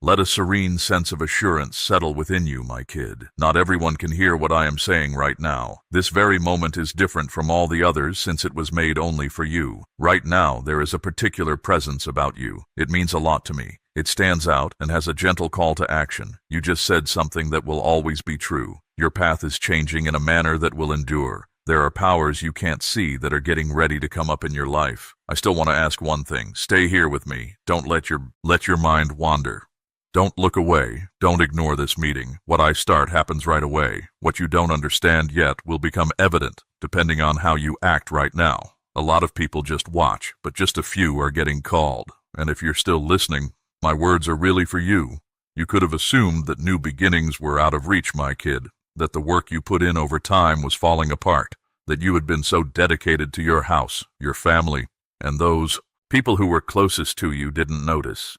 Let a serene sense of assurance settle within you, my kid. Not everyone can hear what I am saying right now. This very moment is different from all the others since it was made only for you. Right now, there is a particular presence about you. It means a lot to me. It stands out and has a gentle call to action. You just said something that will always be true. Your path is changing in a manner that will endure. There are powers you can't see that are getting ready to come up in your life. I still want to ask one thing. Stay here with me. Don't let your mind wander. Don't look away. Don't ignore this meeting. What I start happens right away. What you don't understand yet will become evident, depending on how you act right now. A lot of people just watch, but just a few are getting called. And if you're still listening, my words are really for you. You could have assumed that new beginnings were out of reach, my kid, that the work you put in over time was falling apart, that you had been so dedicated to your house, your family, and those people who were closest to you didn't notice.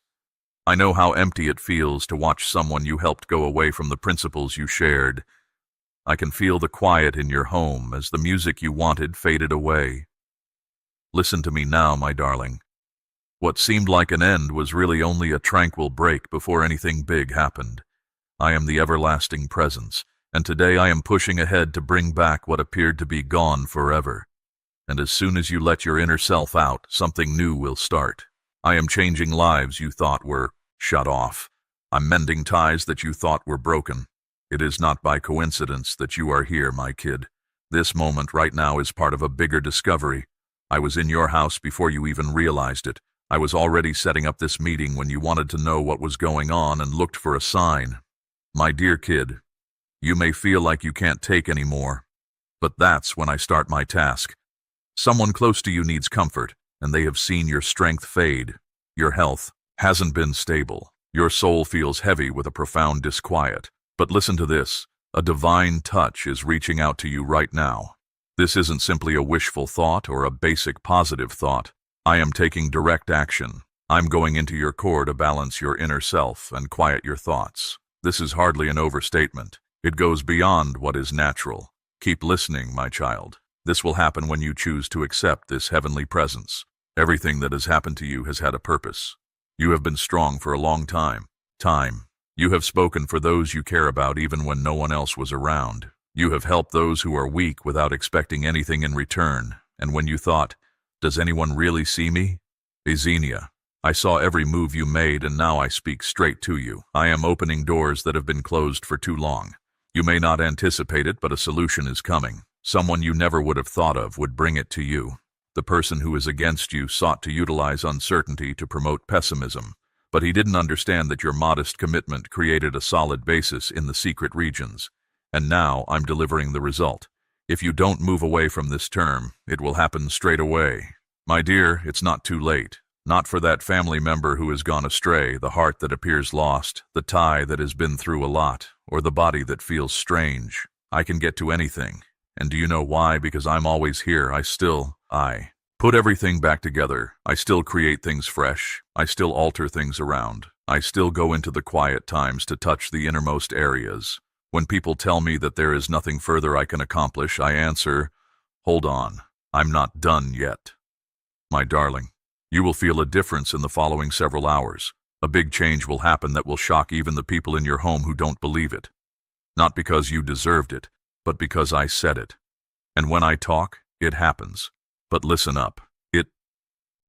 I know how empty it feels to watch someone you helped go away from the principles you shared. I can feel the quiet in your home as the music you wanted faded away. Listen to me now, my darling. What seemed like an end was really only a tranquil break before anything big happened. I am the everlasting presence, and today I am pushing ahead to bring back what appeared to be gone forever. And as soon as you let your inner self out, something new will start. I am changing lives you thought were shut off. I'm mending ties that you thought were broken. It is not by coincidence that you are here, my kid. This moment right now is part of a bigger discovery. I was in your house before you even realized it. I was already setting up this meeting when you wanted to know what was going on and looked for a sign. My dear kid, you may feel like you can't take any more, but that's when I start my task. Someone close to you needs comfort, and they have seen your strength fade. Your health hasn't been stable. Your soul feels heavy with a profound disquiet. But listen to this. A divine touch is reaching out to you right now. This isn't simply a wishful thought or a basic positive thought. I am taking direct action. I'm going into your core to balance your inner self and quiet your thoughts. This is hardly an overstatement. It goes beyond what is natural. Keep listening, my child. This will happen when you choose to accept this heavenly presence. Everything that has happened to you has had a purpose. You have been strong for a long time. You have spoken for those you care about even when no one else was around. You have helped those who are weak without expecting anything in return. And when you thought, does anyone really see me? Xenia, I saw every move you made and now I speak straight to you. I am opening doors that have been closed for too long. You may not anticipate it, but a solution is coming. Someone you never would have thought of would bring it to you. The person who is against you sought to utilize uncertainty to promote pessimism, but he didn't understand that your modest commitment created a solid basis in the secret regions. And now I'm delivering the result. If you don't move away from this term, it will happen straight away. My dear, it's not too late. Not for that family member who has gone astray, the heart that appears lost, the tie that has been through a lot, or the body that feels strange. I can get to anything. And do you know why? Because I'm always here. I put everything back together. I still create things fresh. I still alter things around. I still go into the quiet times to touch the innermost areas. When people tell me that there is nothing further I can accomplish, I answer, hold on, I'm not done yet. My darling, you will feel a difference in the following several hours. A big change will happen that will shock even the people in your home who don't believe it. Not because you deserved it, but because I said it. And when I talk, it happens. But listen up. It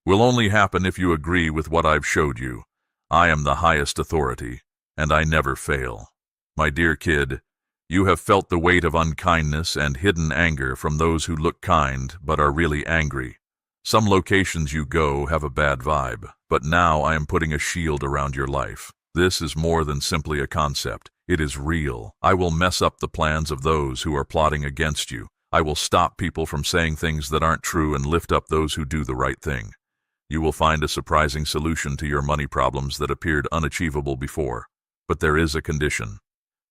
will only happen if you agree with what I've showed you. I am the highest authority, and I never fail. My dear kid, you have felt the weight of unkindness and hidden anger from those who look kind but are really angry. Some locations you go have a bad vibe, but now I am putting a shield around your life. This is more than simply a concept. It is real. I will mess up the plans of those who are plotting against you. I will stop people from saying things that aren't true and lift up those who do the right thing. You will find a surprising solution to your money problems that appeared unachievable before. But there is a condition.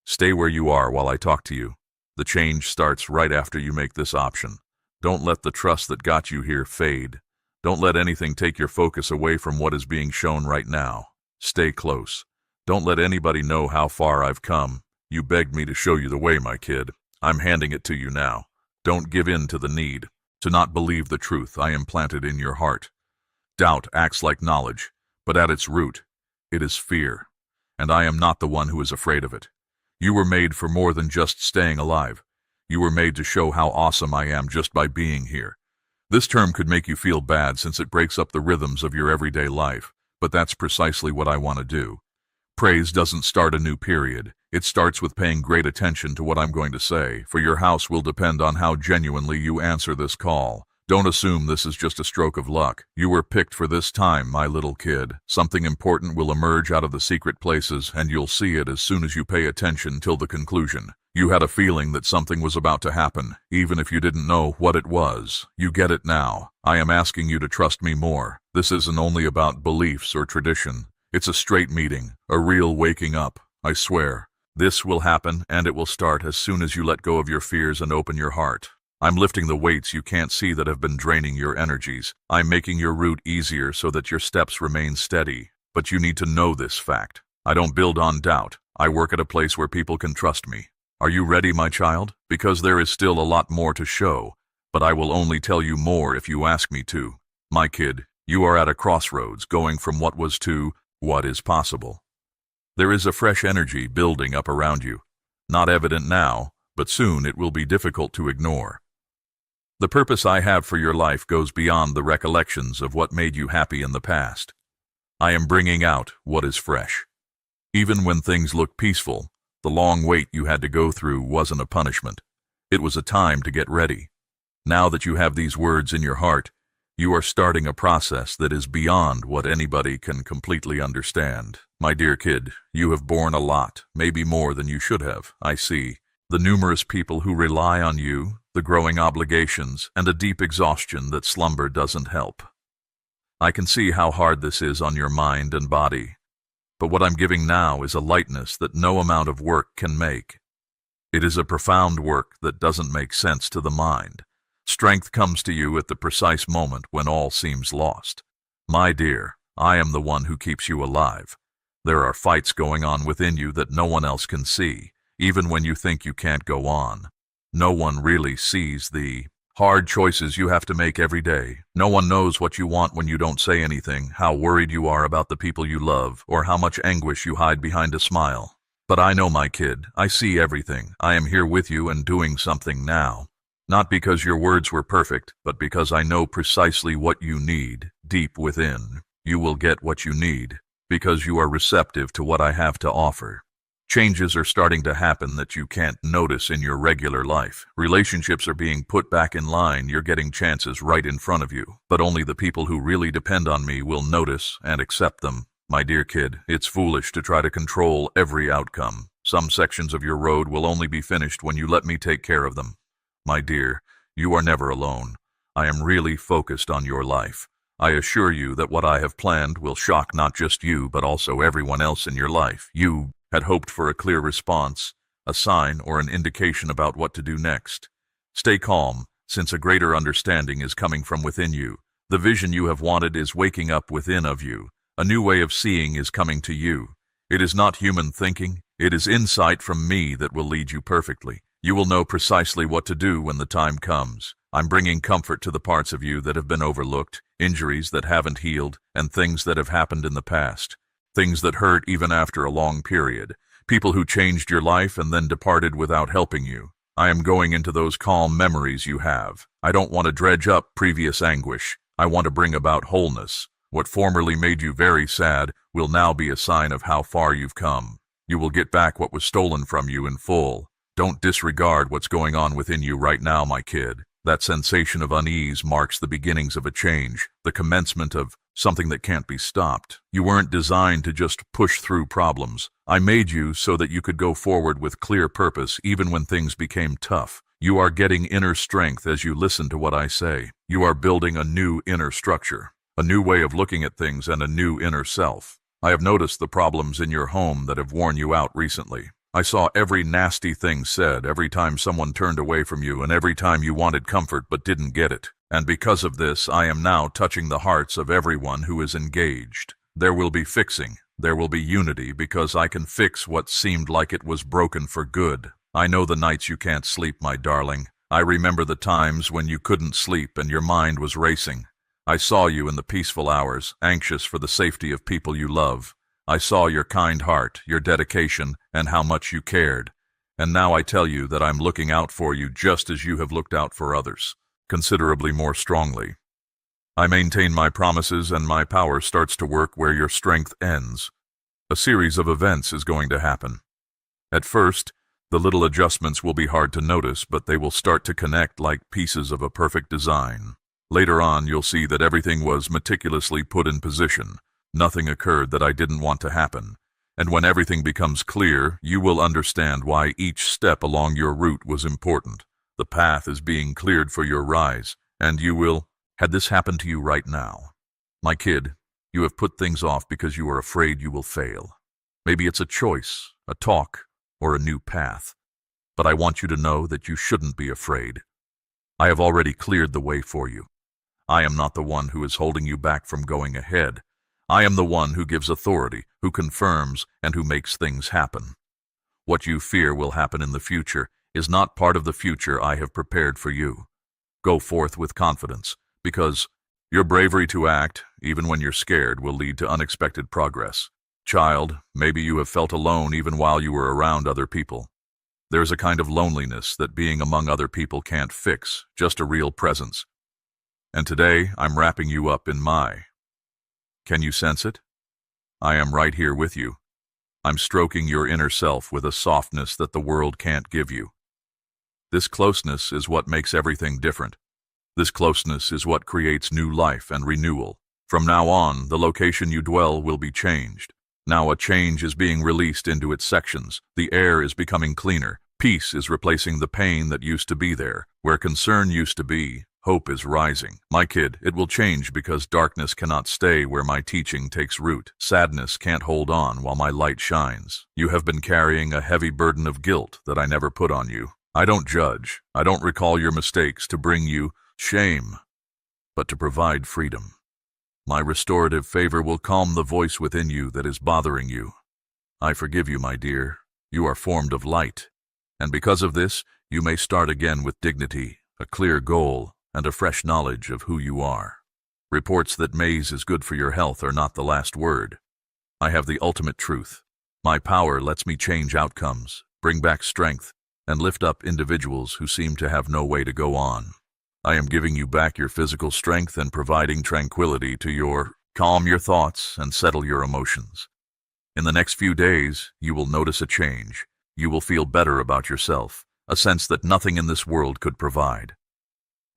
Stay where you are while I talk to you. The change starts right after you make this option. Don't let the trust that got you here fade. Don't let anything take your focus away from what is being shown right now. Stay close. Don't let anybody know how far I've come. You begged me to show you the way, my kid. I'm handing it to you now. Don't give in to the need to not believe the truth I implanted in your heart. Doubt acts like knowledge, but at its root, it is fear. and I am not the one who is afraid of it. You were made for more than just staying alive. You were made to show how awesome I am just by being here. This term could make you feel bad since it breaks up the rhythms of your everyday life, but that's precisely what I want to do. Praise doesn't start a new period. It starts with paying great attention to what I'm going to say, for your house will depend on how genuinely you answer this call. Don't assume this is just a stroke of luck. You were picked for this time, my little kid. Something important will emerge out of the secret places, and you'll see it as soon as you pay attention till the conclusion. You had a feeling that something was about to happen, even if you didn't know what it was. You get it now. I am asking you to trust me more. This isn't only about beliefs or tradition. It's a straight meeting, a real waking up, I swear. This will happen, and it will start as soon as you let go of your fears and open your heart. I'm lifting the weights you can't see that have been draining your energies. I'm making your route easier so that your steps remain steady. But you need to know this fact. I don't build on doubt. I work at a place where people can trust me. Are you ready, my child? Because there is still a lot more to show, but I will only tell you more if you ask me to. My kid, you are at a crossroads, going from what was to what is possible. There is a fresh energy building up around you. Not evident now, but soon it will be difficult to ignore. The purpose I have for your life goes beyond the recollections of what made you happy in the past. I am bringing out what is fresh. Even when things look peaceful, the long wait you had to go through wasn't a punishment. It was a time to get ready. Now that you have these words in your heart, you are starting a process that is beyond what anybody can completely understand. My dear kid, you have borne a lot, maybe more than you should have, I see. The numerous people who rely on you, the growing obligations, and a deep exhaustion that slumber doesn't help. I can see how hard this is on your mind and body. But what I'm giving now is a lightness that no amount of work can make. It is a profound work that doesn't make sense to the mind. Strength comes to you at the precise moment when all seems lost. My dear, I am the one who keeps you alive. There are fights going on within you that no one else can see, even when you think you can't go on. No one really sees the hard choices you have to make every day. No one knows what you want when you don't say anything, how worried you are about the people you love, or how much anguish you hide behind a smile. But I know, my kid, I see everything. I am here with you and doing something now. Not because your words were perfect, but because I know precisely what you need, deep within. You will get what you need, because you are receptive to what I have to offer. Changes are starting to happen that you can't notice in your regular life. Relationships are being put back in line. You're getting chances right in front of you. But only the people who really depend on me will notice and accept them. My dear kid, it's foolish to try to control every outcome. Some sections of your road will only be finished when you let me take care of them. My dear, you are never alone. I am really focused on your life. I assure you that what I have planned will shock not just you, but also everyone else in your life. You had hoped for a clear response, a sign or an indication about what to do next. Stay calm, since a greater understanding is coming from within you. The vision you have wanted is waking up within of you. A new way of seeing is coming to you. It is not human thinking. It is insight from me that will lead you perfectly. You will know precisely what to do when the time comes. I'm bringing comfort to the parts of you that have been overlooked, injuries that haven't healed, and things that have happened in the past. Things that hurt even after a long period. People who changed your life and then departed without helping you. I am going into those calm memories you have. I don't want to dredge up previous anguish. I want to bring about wholeness. What formerly made you very sad will now be a sign of how far you've come. You will get back what was stolen from you in full. Don't disregard what's going on within you right now, my kid. That sensation of unease marks the beginnings of a change, the commencement of something that can't be stopped. You weren't designed to just push through problems. I made you so that you could go forward with clear purpose even when things became tough. You are getting inner strength as you listen to what I say. You are building a new inner structure, a new way of looking at things, and a new inner self. I have noticed the problems in your home that have worn you out recently. I saw every nasty thing said, every time someone turned away from you, and every time you wanted comfort but didn't get it. And because of this, I am now touching the hearts of everyone who is engaged. There will be fixing. There will be unity, because I can fix what seemed like it was broken for good. I know the nights you can't sleep, my darling. I remember the times when you couldn't sleep and your mind was racing. I saw you in the peaceful hours, anxious for the safety of people you love. I saw your kind heart, your dedication, and how much you cared. And now I tell you that I'm looking out for you just as you have looked out for others, considerably more strongly. I maintain my promises and my power starts to work where your strength ends. A series of events is going to happen. At first, the little adjustments will be hard to notice, but they will start to connect like pieces of a perfect design. Later on, you'll see that everything was meticulously put in position. Nothing occurred that I didn't want to happen. And when everything becomes clear, you will understand why each step along your route was important. The path is being cleared for your rise, and you will. Had this happened to you right now? My kid, you have put things off because you are afraid you will fail. Maybe it's a choice, a talk, or a new path. But I want you to know that you shouldn't be afraid. I have already cleared the way for you. I am not the one who is holding you back from going ahead. I am the one who gives authority, who confirms, and who makes things happen. What you fear will happen in the future is not part of the future I have prepared for you. Go forth with confidence, because your bravery to act, even when you're scared, will lead to unexpected progress. Child, maybe you have felt alone even while you were around other people. There's a kind of loneliness that being among other people can't fix, just a real presence. And today, I'm wrapping you up in my. Can you sense it? I am right here with you. I'm stroking your inner self with a softness that the world can't give you. This closeness is what makes everything different. This closeness is what creates new life and renewal. From now on, the location you dwell will be changed. Now a change is being released into its sections. The air is becoming cleaner. Peace is replacing the pain that used to be there. Where concern used to be, hope is rising. My kid, it will change because darkness cannot stay where my teaching takes root. Sadness can't hold on while my light shines. You have been carrying a heavy burden of guilt that I never put on you. I don't judge. I don't recall your mistakes to bring you shame, but to provide freedom. My restorative favor will calm the voice within you that is bothering you. I forgive you, my dear. You are formed of light. And because of this, you may start again with dignity, a clear goal, and a fresh knowledge of who you are. Reports that maize is good for your health are not the last word. I have the ultimate truth. My power lets me change outcomes, bring back strength, and lift up individuals who seem to have no way to go on. I am giving you back your physical strength and providing tranquility to calm your thoughts and settle your emotions. In the next few days, you will notice a change. You will feel better about yourself, a sense that nothing in this world could provide.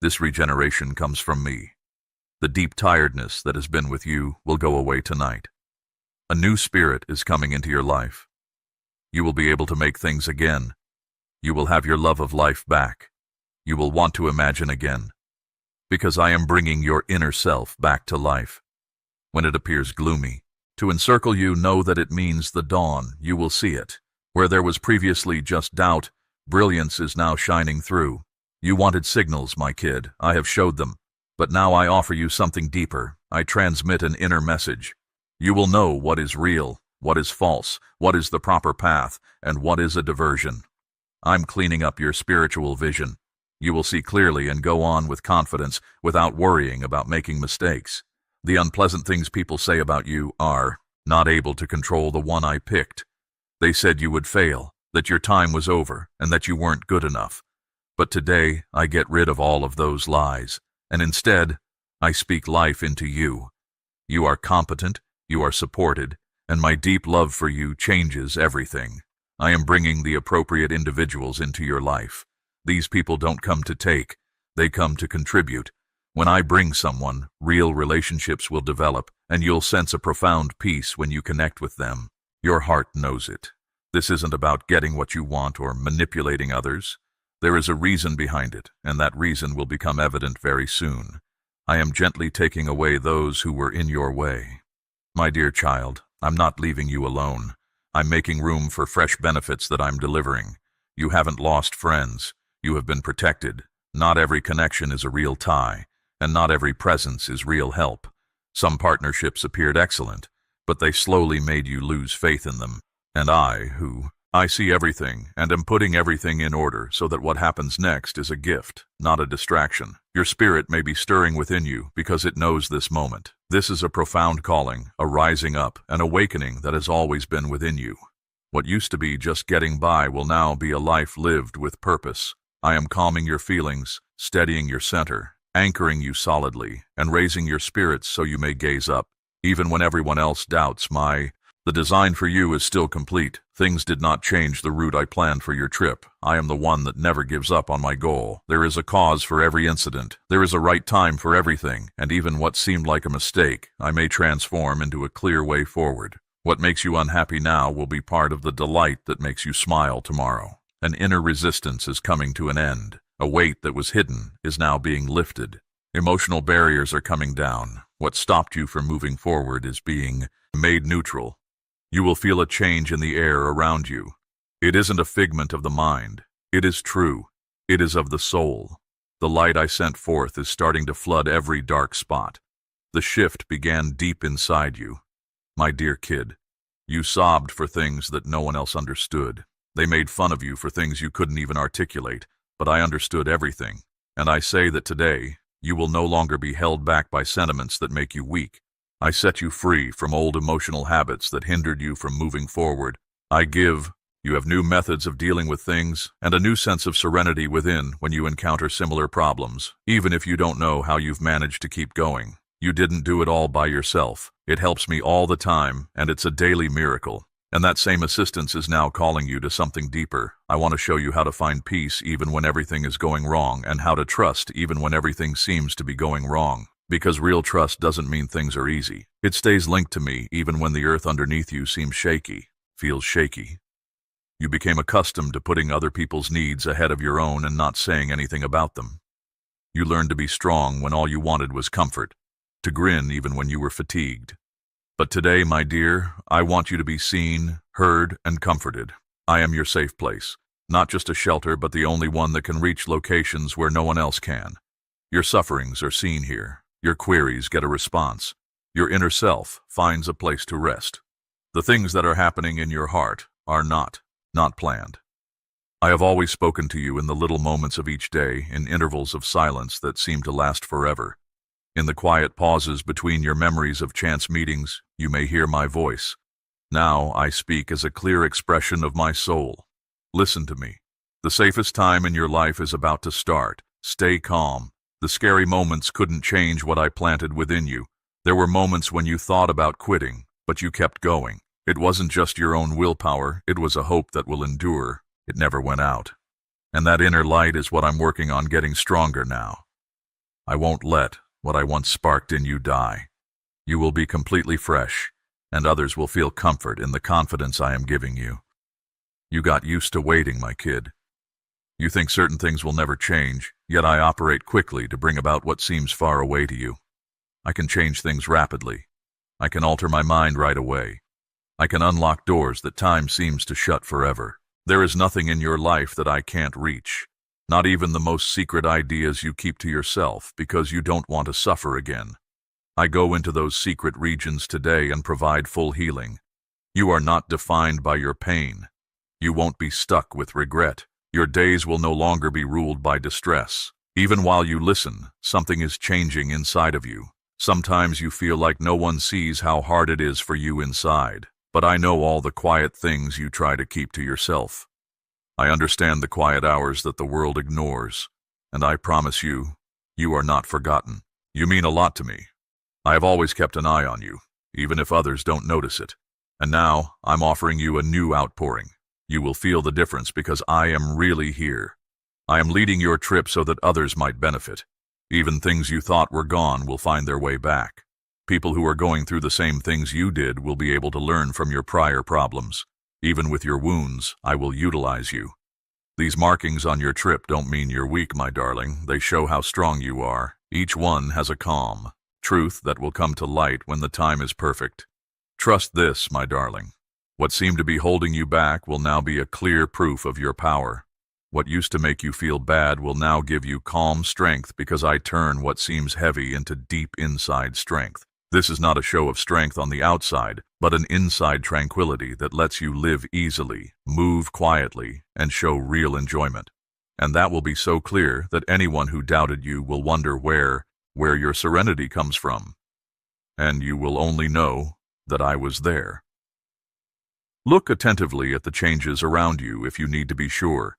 This regeneration comes from me. The deep tiredness that has been with you will go away tonight. A new spirit is coming into your life. You will be able to make things again. You will have your love of life back. You will want to imagine again, because I am bringing your inner self back to life. When it appears gloomy, to encircle you, know that it means the dawn. You will see it. Where there was previously just doubt, brilliance is now shining through. You wanted signals, my kid. I have showed them. But now I offer you something deeper. I transmit an inner message. You will know what is real, what is false, what is the proper path, and what is a diversion. I'm cleaning up your spiritual vision. You will see clearly and go on with confidence without worrying about making mistakes. The unpleasant things people say about you are not able to control the one I picked. They said you would fail, that your time was over, and that you weren't good enough. But today, I get rid of all of those lies, and instead, I speak life into you. You are competent, you are supported, and my deep love for you changes everything. I am bringing the appropriate individuals into your life. These people don't come to take, they come to contribute. When I bring someone, real relationships will develop, and you'll sense a profound peace when you connect with them. Your heart knows it. This isn't about getting what you want or manipulating others. There is a reason behind it, and that reason will become evident very soon. I am gently taking away those who were in your way. My dear child, I'm not leaving you alone. I'm making room for fresh benefits that I'm delivering. You haven't lost friends. You have been protected. Not every connection is a real tie, and not every presence is real help. Some partnerships appeared excellent, but they slowly made you lose faith in them. And I I see everything and am putting everything in order so that what happens next is a gift, not a distraction. Your spirit may be stirring within you because it knows this moment. This is a profound calling, a rising up, an awakening that has always been within you. What used to be just getting by will now be a life lived with purpose. I am calming your feelings, steadying your center, anchoring you solidly, and raising your spirits so you may gaze up. Even when everyone else doubts, the design for you is still complete. Things did not change the route I planned for your trip. I am the one that never gives up on my goal. There is a cause for every incident. There is a right time for everything, and even what seemed like a mistake, I may transform into a clear way forward. What makes you unhappy now will be part of the delight that makes you smile tomorrow. An inner resistance is coming to an end. A weight that was hidden is now being lifted. Emotional barriers are coming down. What stopped you from moving forward is being made neutral. You will feel a change in the air around you. It isn't a figment of the mind. It is true. It is of the soul. The light I sent forth is starting to flood every dark spot. The shift began deep inside you. My dear kid, you sobbed for things that no one else understood. They made fun of you for things you couldn't even articulate, but I understood everything. And I say that today, you will no longer be held back by sentiments that make you weak. I set you free from old emotional habits that hindered you from moving forward. You have new methods of dealing with things and a new sense of serenity within when you encounter similar problems, even if you don't know how you've managed to keep going. You didn't do it all by yourself. It helps me all the time, and it's a daily miracle. And that same assistance is now calling you to something deeper. I want to show you how to find peace even when everything is going wrong, and how to trust even when everything seems to be going wrong. Because real trust doesn't mean things are easy. It stays linked to me even when the earth underneath you seems shaky, feels shaky. You became accustomed to putting other people's needs ahead of your own and not saying anything about them. You learned to be strong when all you wanted was comfort, to grin even when you were fatigued. But today, my dear, I want you to be seen, heard, and comforted. I am your safe place, not just a shelter, but the only one that can reach locations where no one else can. Your sufferings are seen here. Your queries get a response. Your inner self finds a place to rest. The things that are happening in your heart are not planned. I have always spoken to you in the little moments of each day, in intervals of silence that seem to last forever. In the quiet pauses between your memories of chance meetings, you may hear my voice. Now I speak as a clear expression of my soul. Listen to me. The safest time in your life is about to start. Stay calm. The scary moments couldn't change what I planted within you. There were moments when you thought about quitting, but you kept going. It wasn't just your own willpower, it was a hope that will endure. It never went out. And that inner light is what I'm working on getting stronger now. I won't let what I once sparked in you die. You will be completely fresh, and others will feel comfort in the confidence I am giving you. You got used to waiting, my kid. You think certain things will never change, yet I operate quickly to bring about what seems far away to you. I can change things rapidly. I can alter my mind right away. I can unlock doors that time seems to shut forever. There is nothing in your life that I can't reach. Not even the most secret ideas you keep to yourself because you don't want to suffer again. I go into those secret regions today and provide full healing. You are not defined by your pain. You won't be stuck with regret. Your days will no longer be ruled by distress. Even while you listen, something is changing inside of you. Sometimes you feel like no one sees how hard it is for you inside. But I know all the quiet things you try to keep to yourself. I understand the quiet hours that the world ignores. And I promise you, you are not forgotten. You mean a lot to me. I have always kept an eye on you, even if others don't notice it. And now, I'm offering you a new outpouring. You will feel the difference because I am really here. I am leading your trip so that others might benefit. Even things you thought were gone will find their way back. People who are going through the same things you did will be able to learn from your prior problems. Even with your wounds, I will utilize you. These markings on your trip don't mean you're weak, my darling. They show how strong you are. Each one has a calm truth that will come to light when the time is perfect. Trust this, my darling. What seemed to be holding you back will now be a clear proof of your power. What used to make you feel bad will now give you calm strength because I turn what seems heavy into deep inside strength. This is not a show of strength on the outside, but an inside tranquility that lets you live easily, move quietly, and show real enjoyment. And that will be so clear that anyone who doubted you will wonder where your serenity comes from. And you will only know that I was there. Look attentively at the changes around you if you need to be sure.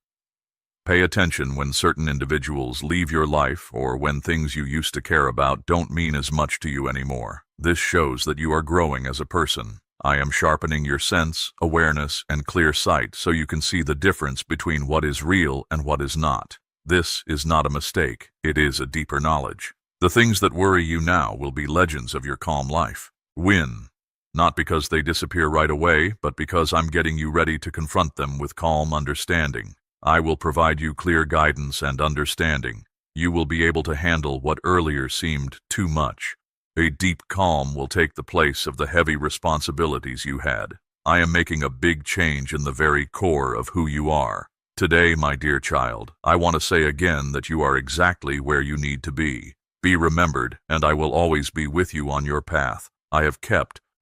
Pay attention when certain individuals leave your life or when things you used to care about don't mean as much to you anymore. This shows that you are growing as a person. I am sharpening your sense, awareness, and clear sight so you can see the difference between what is real and what is not. This is not a mistake. It is a deeper knowledge. The things that worry you now will be legends of your calm life. Win. Not because they disappear right away, but because I'm getting you ready to confront them with calm understanding. I will provide you clear guidance and understanding. You will be able to handle what earlier seemed too much. A deep calm will take the place of the heavy responsibilities you had. I am making a big change in the very core of who you are. Today, my dear child, I want to say again that you are exactly where you need to be. Be remembered, and I will always be with you on your path. I have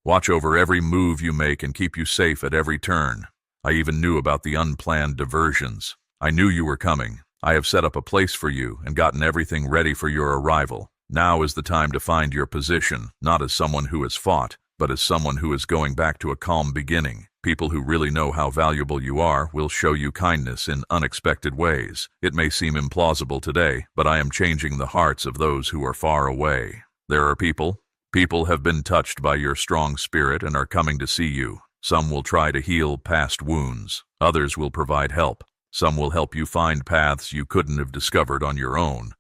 watch over every move you make and keep you safe at every turn. I even knew about the unplanned diversions. I knew you were coming. I have set up a place for you and gotten everything ready for your arrival. Now is the time to find your position, not as someone who has fought, but as someone who is going back to a calm beginning. People who really know how valuable you are will show you kindness in unexpected ways. It may seem implausible today, but I am changing the hearts of those who are far away. There are people have been touched by your strong spirit and are coming to see you. Some will try to heal past wounds. Others will provide help. Some will help you find paths you couldn't have discovered on your own.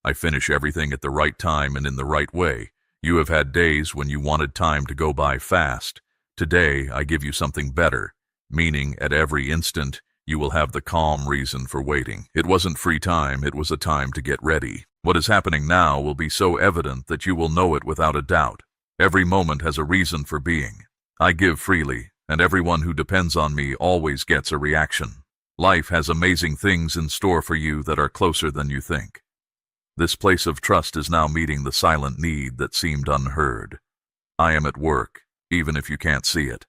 I finish everything at the right time and in the right way. You have had days when you wanted time to go by fast. Today, I give you something better, meaning at every instant, you will have the calm reason for waiting. It wasn't free time, it was a time to get ready. What is happening now will be so evident that you will know it without a doubt. Every moment has a reason for being. I give freely, and everyone who depends on me always gets a reaction. Life has amazing things in store for you that are closer than you think. This place of trust is now meeting the silent need that seemed unheard. I am at work, even if you can't see it.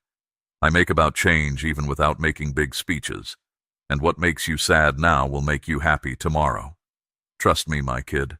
I make about change even without making big speeches. And what makes you sad now will make you happy tomorrow. Trust me, my kid.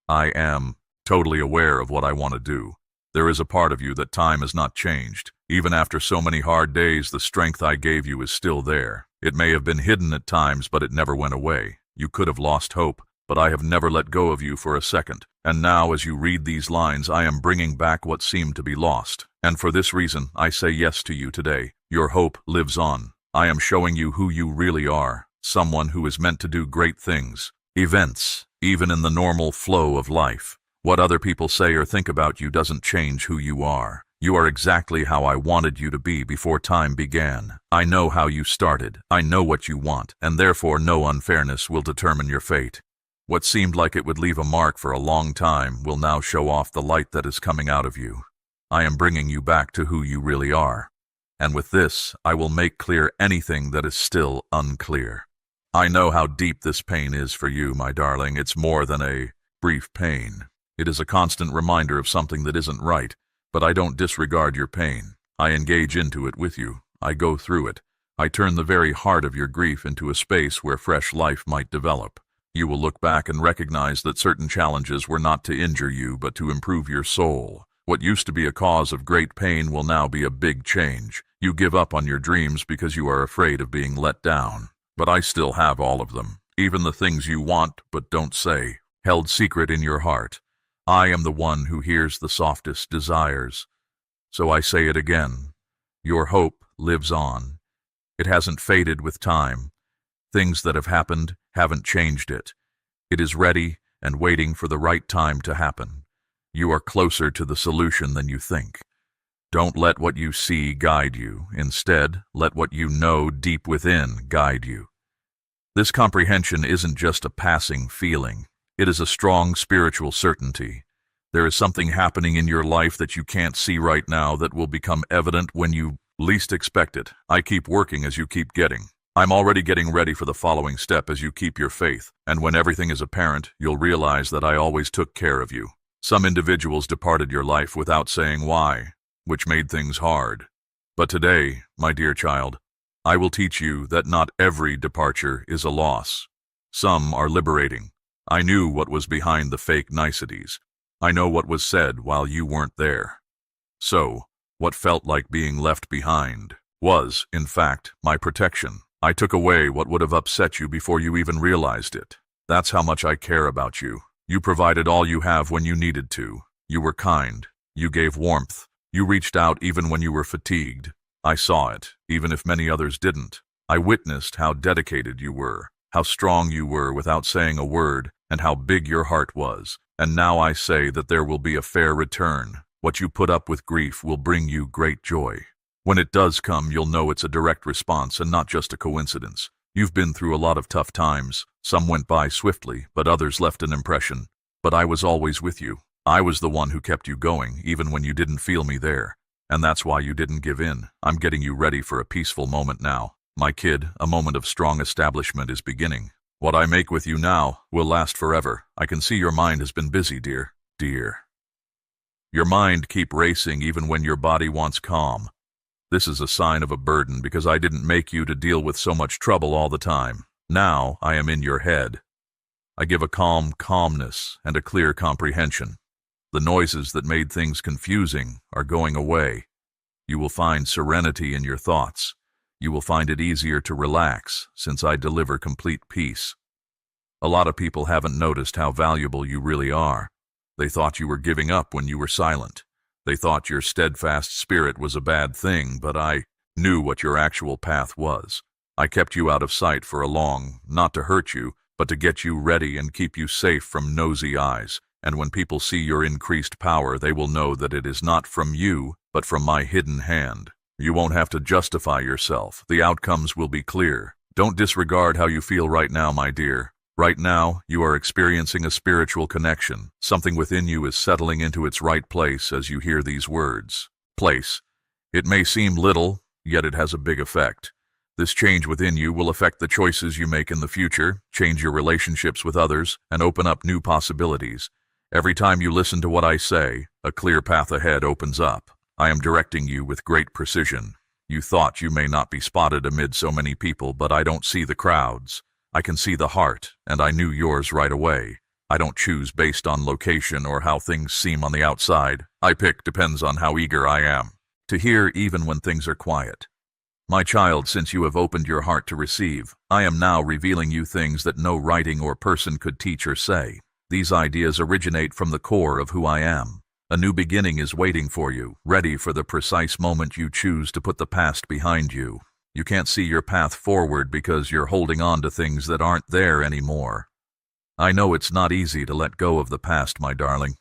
I am totally aware of what I want to do. There is a part of you that time has not changed. Even after so many hard days, the strength I gave you is still there. It may have been hidden at times, but it never went away. You could have lost hope, but I have never let go of you for a second. And now, as you read these lines, I am bringing back what seemed to be lost. And for this reason, I say yes to you today. Your hope lives on. I am showing you who you really are, someone who is meant to do great things. Events, even in the normal flow of life. What other people say or think about you doesn't change who you are. You are exactly how I wanted you to be before time began. I know how you started. I know what you want, and therefore no unfairness will determine your fate. What seemed like it would leave a mark for a long time will now show off the light that is coming out of you. I am bringing you back to who you really are. And with this, I will make clear anything that is still unclear. I know how deep this pain is for you, my darling. It's more than a brief pain. It is a constant reminder of something that isn't right, but I don't disregard your pain. I engage into it with you. I go through it. I turn the very heart of your grief into a space where fresh life might develop. You will look back and recognize that certain challenges were not to injure you, but to improve your soul. What used to be a cause of great pain will now be a big change. You give up on your dreams because you are afraid of being let down. But I still have all of them, even the things you want but don't say, held secret in your heart. I am the one who hears the softest desires. So I say it again. Your hope lives on. It hasn't faded with time. Things that have happened haven't changed it. It is ready and waiting for the right time to happen. You are closer to the solution than you think. Don't let what you see guide you. Instead, let what you know deep within guide you. This comprehension isn't just a passing feeling. It is a strong spiritual certainty. There is something happening in your life that you can't see right now that will become evident when you least expect it. I keep working as you keep getting. I'm already getting ready for the following step as you keep your faith. And when everything is apparent, you'll realize that I always took care of you. Some individuals departed your life without saying why, which made things hard. But today, my dear child, I will teach you that not every departure is a loss. Some are liberating. I knew what was behind the fake niceties. I know what was said while you weren't there. So, what felt like being left behind was, in fact, my protection. I took away what would have upset you before you even realized it. That's how much I care about you. You provided all you have when you needed to. You were kind. You gave warmth. You reached out even when you were fatigued. I saw it, even if many others didn't. I witnessed how dedicated you were, how strong you were without saying a word, and how big your heart was. And now I say that there will be a fair return. What you put up with grief will bring you great joy. When it does come, you'll know it's a direct response and not just a coincidence. You've been through a lot of tough times. Some went by swiftly, but others left an impression. But I was always with you. I was the one who kept you going, even when you didn't feel me there. And that's why you didn't give in. I'm getting you ready for a peaceful moment now. My kid, a moment of strong establishment is beginning. What I make with you now will last forever. I can see your mind has been busy, dear. Dear. Your mind keep racing even when your body wants calm. This is a sign of a burden because I didn't make you to deal with so much trouble all the time. Now I am in your head. I give a calmness and a clear comprehension. The noises that made things confusing are going away. You will find serenity in your thoughts. You will find it easier to relax since I deliver complete peace. A lot of people haven't noticed how valuable you really are. They thought you were giving up when you were silent. They thought your steadfast spirit was a bad thing, but I knew what your actual path was. I kept you out of sight for a long, not to hurt you, but to get you ready and keep you safe from nosy eyes. And when people see your increased power, they will know that it is not from you, but from my hidden hand. You won't have to justify yourself. The outcomes will be clear. Don't disregard how you feel right now, my dear. Right now, you are experiencing a spiritual connection. Something within you is settling into its right place as you hear these words. Place. It may seem little, yet it has a big effect. This change within you will affect the choices you make in the future, change your relationships with others, and open up new possibilities. Every time you listen to what I say, a clear path ahead opens up. I am directing you with great precision. You thought you may not be spotted amid so many people, but I don't see the crowds. I can see the heart, and I knew yours right away. I don't choose based on location or how things seem on the outside. I pick depends on how eager I am to hear even when things are quiet. My child, since you have opened your heart to receive, I am now revealing you things that no writing or person could teach or say. These ideas originate from the core of who I am. A new beginning is waiting for you, ready for the precise moment you choose to put the past behind you. You can't see your path forward because you're holding on to things that aren't there anymore. I know it's not easy to let go of the past, my darling.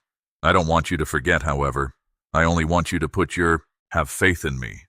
I don't want you to forget, however. I only want you to have faith in me.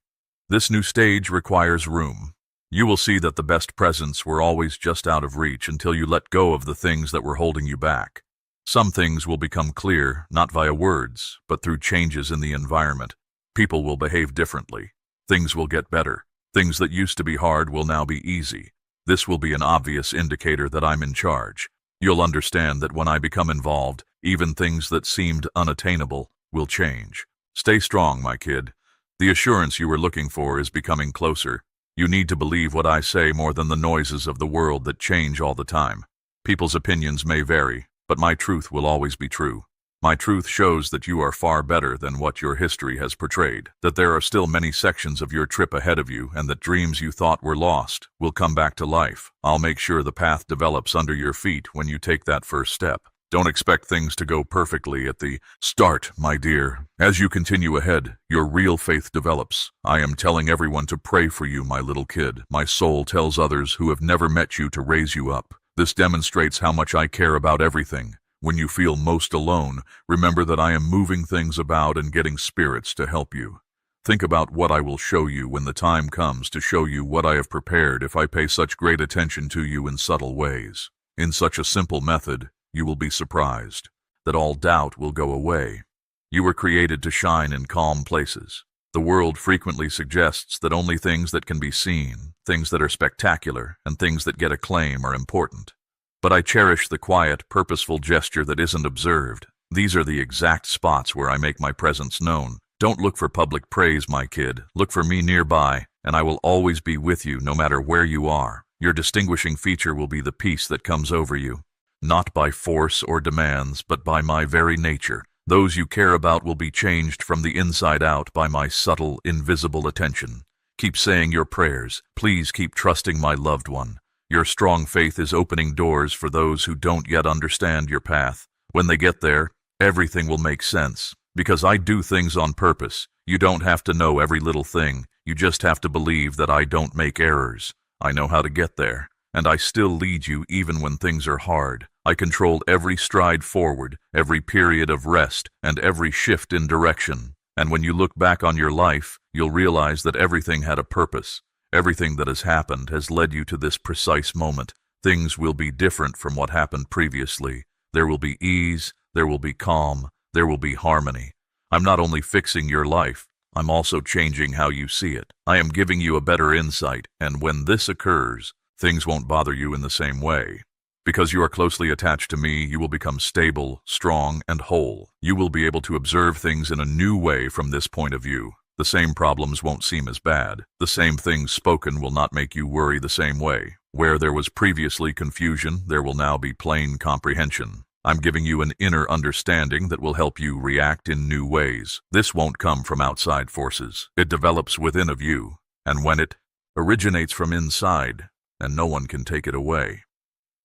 This new stage requires room. You will see that the best presents were always just out of reach until you let go of the things that were holding you back. Some things will become clear, not via words, but through changes in the environment. People will behave differently. Things will get better. Things that used to be hard will now be easy. This will be an obvious indicator that I'm in charge. You'll understand that when I become involved, even things that seemed unattainable will change. Stay strong, my kid. The assurance you were looking for is becoming closer. You need to believe what I say more than the noises of the world that change all the time. People's opinions may vary, but my truth will always be true. My truth shows that you are far better than what your history has portrayed, that there are still many sections of your trip ahead of you, and that dreams you thought were lost will come back to life. I'll make sure the path develops under your feet when you take that first step. Don't expect things to go perfectly at the start, my dear. As you continue ahead, your real faith develops. I am telling everyone to pray for you, my little kid. My soul tells others who have never met you to raise you up. This demonstrates how much I care about everything. When you feel most alone, remember that I am moving things about and getting spirits to help you. Think about what I will show you when the time comes to show you what I have prepared if I pay such great attention to you in subtle ways. In such a simple method, you will be surprised that all doubt will go away. You were created to shine in calm places. The world frequently suggests that only things that can be seen, things that are spectacular, and things that get acclaim are important. But I cherish the quiet, purposeful gesture that isn't observed. These are the exact spots where I make my presence known. Don't look for public praise, my kid. Look for me nearby, and I will always be with you no matter where you are. Your distinguishing feature will be the peace that comes over you, not by force or demands, but by my very nature. Those you care about will be changed from the inside out by my subtle, invisible attention. Keep saying your prayers. Please keep trusting my loved one. Your strong faith is opening doors for those who don't yet understand your path. When they get there, everything will make sense. Because I do things on purpose. You don't have to know every little thing. You just have to believe that I don't make errors. I know how to get there, and I still lead you even when things are hard. I control every stride forward, every period of rest, and every shift in direction. And when you look back on your life, you'll realize that everything had a purpose. Everything that has happened has led you to this precise moment. Things will be different from what happened previously. There will be ease, there will be calm, there will be harmony. I'm not only fixing your life, I'm also changing how you see it. I am giving you a better insight, and when this occurs, things won't bother you in the same way. Because you are closely attached to me, you will become stable, strong, and whole. You will be able to observe things in a new way from this point of view. The same problems won't seem as bad. The same things spoken will not make you worry the same way. Where there was previously confusion, there will now be plain comprehension. I'm giving you an inner understanding that will help you react in new ways. This won't come from outside forces. It develops within of you, and when it originates from inside, and no one can take it away.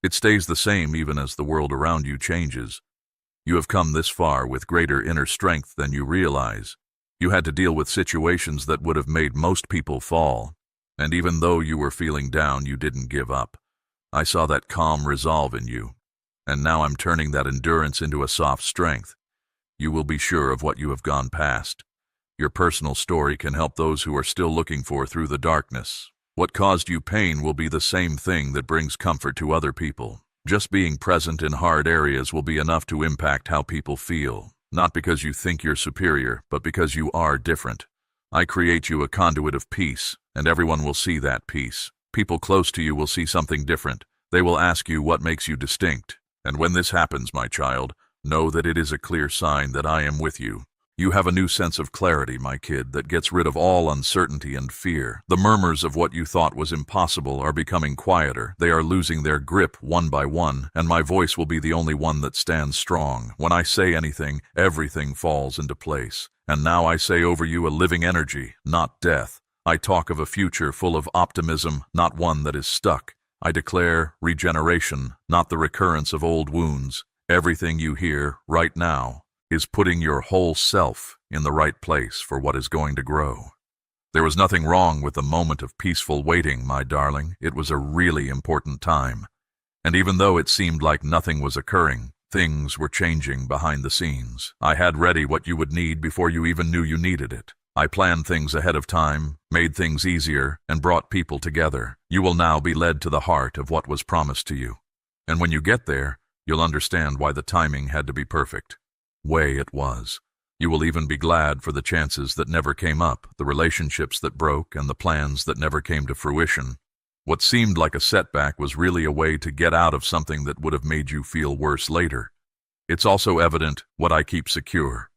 It stays the same even as the world around you changes. You have come this far with greater inner strength than you realize. You had to deal with situations that would have made most people fall, and even though you were feeling down, you didn't give up. I saw that calm resolve in you. And now I'm turning that endurance into a soft strength. You will be sure of what you have gone past. Your personal story can help those who are still looking through the darkness. What caused you pain will be the same thing that brings comfort to other people. Just being present in hard areas will be enough to impact how people feel. Not because you think you're superior, but because you are different. I create you a conduit of peace, and everyone will see that peace. People close to you will see something different. They will ask you what makes you distinct. And when this happens, my child, know that it is a clear sign that I am with you. You have a new sense of clarity, my kid, that gets rid of all uncertainty and fear. The murmurs of what you thought was impossible are becoming quieter. They are losing their grip one by one, and my voice will be the only one that stands strong. When I say anything, everything falls into place. And now I say over you a living energy, not death. I talk of a future full of optimism, not one that is stuck. I declare regeneration, not the recurrence of old wounds. Everything you hear right now is putting your whole self in the right place for what is going to grow. There was nothing wrong with the moment of peaceful waiting, my darling. It was a really important time. And even though it seemed like nothing was occurring, things were changing behind the scenes. I had ready what you would need before you even knew you needed it. I planned things ahead of time, made things easier, and brought people together. You will now be led to the heart of what was promised to you. And when you get there, you'll understand why the timing had to be perfect. Way it was. You will even be glad for the chances that never came up, the relationships that broke, and the plans that never came to fruition. What seemed like a setback was really a way to get out of something that would have made you feel worse later. It's also evident what I keep secure.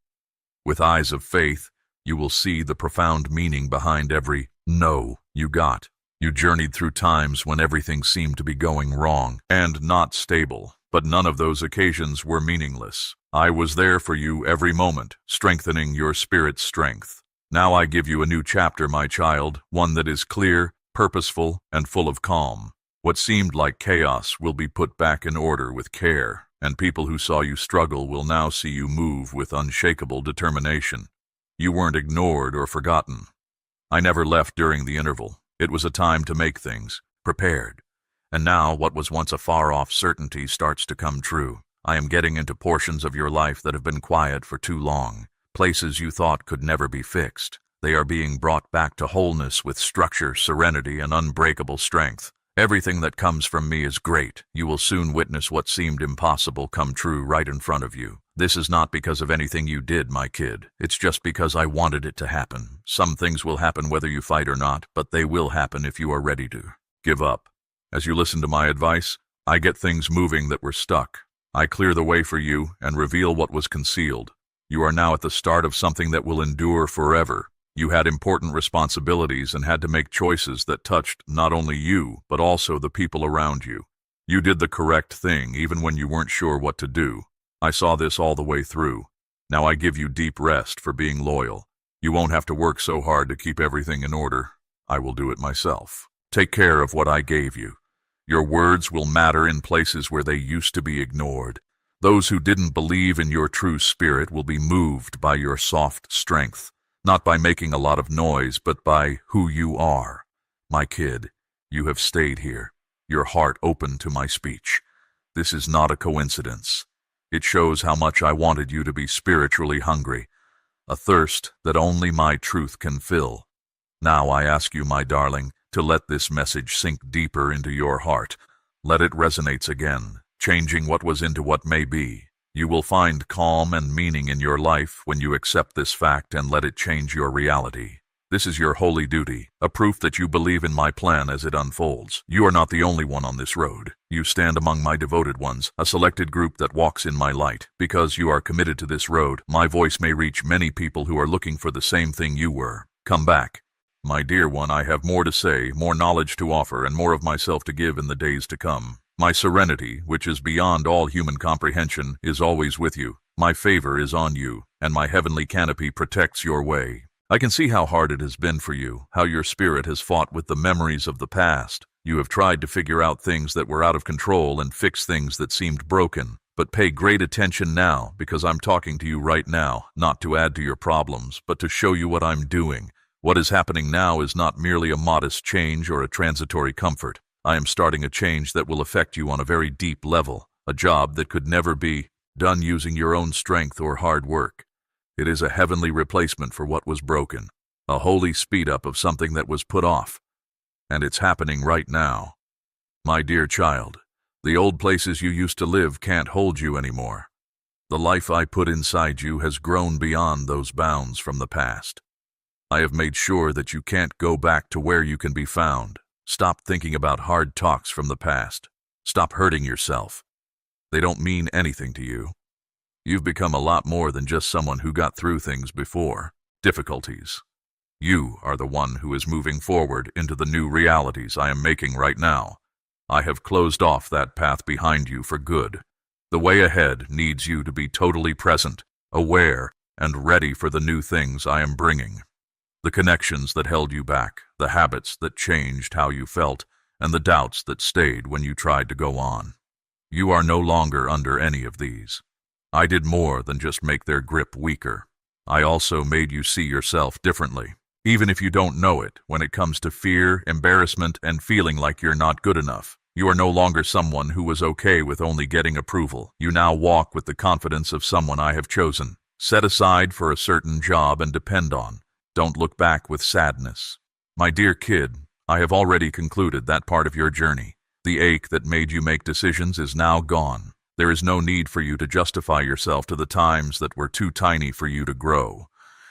With eyes of faith, you will see the profound meaning behind every no you got. You journeyed through times when everything seemed to be going wrong and not stable, but none of those occasions were meaningless. I was there for you every moment, strengthening your spirit's strength. Now I give you a new chapter, my child, one that is clear, purposeful, and full of calm. What seemed like chaos will be put back in order with care, and people who saw you struggle will now see you move with unshakable determination. You weren't ignored or forgotten. I never left during the interval. It was a time to make things prepared. And now what was once a far-off certainty starts to come true. I am getting into portions of your life that have been quiet for too long, places you thought could never be fixed. They are being brought back to wholeness with structure, serenity, and unbreakable strength. Everything that comes from me is great. You will soon witness what seemed impossible come true right in front of you. This is not because of anything you did, my kid. It's just because I wanted it to happen. Some things will happen whether you fight or not, but they will happen if you are ready to give up. As you listen to my advice, I get things moving that were stuck. I clear the way for you and reveal what was concealed. You are now at the start of something that will endure forever. You had important responsibilities and had to make choices that touched not only you, but also the people around you. You did the correct thing even when you weren't sure what to do. I saw this all the way through. Now I give you deep rest for being loyal. You won't have to work so hard to keep everything in order. I will do it myself. Take care of what I gave you. Your words will matter in places where they used to be ignored. Those who didn't believe in your true spirit will be moved by your soft strength, not by making a lot of noise, but by who you are. My kid, you have stayed here, your heart open to my speech. This is not a coincidence. It shows how much I wanted you to be spiritually hungry, a thirst that only my truth can fill. Now I ask you, my darling, to let this message sink deeper into your heart. Let it resonate again, changing what was into what may be. You will find calm and meaning in your life when you accept this fact and let it change your reality. This is your holy duty, a proof that you believe in my plan as it unfolds. You are not the only one on this road. You stand among my devoted ones, a selected group that walks in my light. Because you are committed to this road, my voice may reach many people who are looking for the same thing you were. Come back. My dear one, I have more to say, more knowledge to offer, and more of myself to give in the days to come. My serenity, which is beyond all human comprehension, is always with you. My favor is on you, and my heavenly canopy protects your way. I can see how hard it has been for you, how your spirit has fought with the memories of the past. You have tried to figure out things that were out of control and fix things that seemed broken. But pay great attention now, because I'm talking to you right now, not to add to your problems, but to show you what I'm doing. What is happening now is not merely a modest change or a transitory comfort. I am starting a change that will affect you on a very deep level, a job that could never be done using your own strength or hard work. It is a heavenly replacement for what was broken, a holy speed-up of something that was put off. And it's happening right now. My dear child, the old places you used to live can't hold you anymore. The life I put inside you has grown beyond those bounds from the past. I have made sure that you can't go back to where you can be found. Stop thinking about hard talks from the past. Stop hurting yourself. They don't mean anything to you. You've become a lot more than just someone who got through things before. Difficulties. You are the one who is moving forward into the new realities I am making right now. I have closed off that path behind you for good. The way ahead needs you to be totally present, aware, and ready for the new things I am bringing. The connections that held you back, the habits that changed how you felt, and the doubts that stayed when you tried to go on. You are no longer under any of these. I did more than just make their grip weaker. I also made you see yourself differently. Even if you don't know it, when it comes to fear, embarrassment, and feeling like you're not good enough, you are no longer someone who was okay with only getting approval. You now walk with the confidence of someone I have chosen, set aside for a certain job and depend on. Don't look back with sadness. My dear kid, I have already concluded that part of your journey. The ache that made you make decisions is now gone. There is no need for you to justify yourself to the times that were too tiny for you to grow.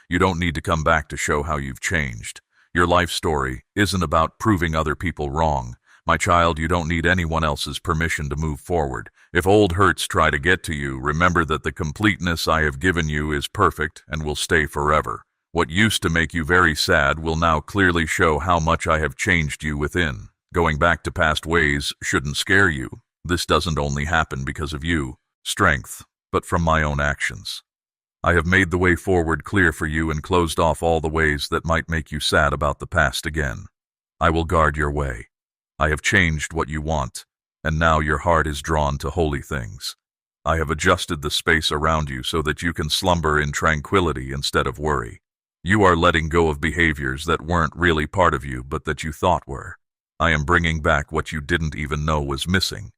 You don't need to come back to show how you've changed. Your life story isn't about proving other people wrong. My child, you don't need anyone else's permission to move forward. If old hurts try to get to you, remember that the completeness I have given you is perfect and will stay forever. What used to make you very sad will now clearly show how much I have changed you within. Going back to past ways shouldn't scare you. This doesn't only happen because of you, strength, but from my own actions. I have made the way forward clear for you and closed off all the ways that might make you sad about the past again. I will guard your way. I have changed what you want, and now your heart is drawn to holy things. I have adjusted the space around you so that you can slumber in tranquility instead of worry. You are letting go of behaviors that weren't really part of you but that you thought were. I am bringing back what you didn't even know was missing.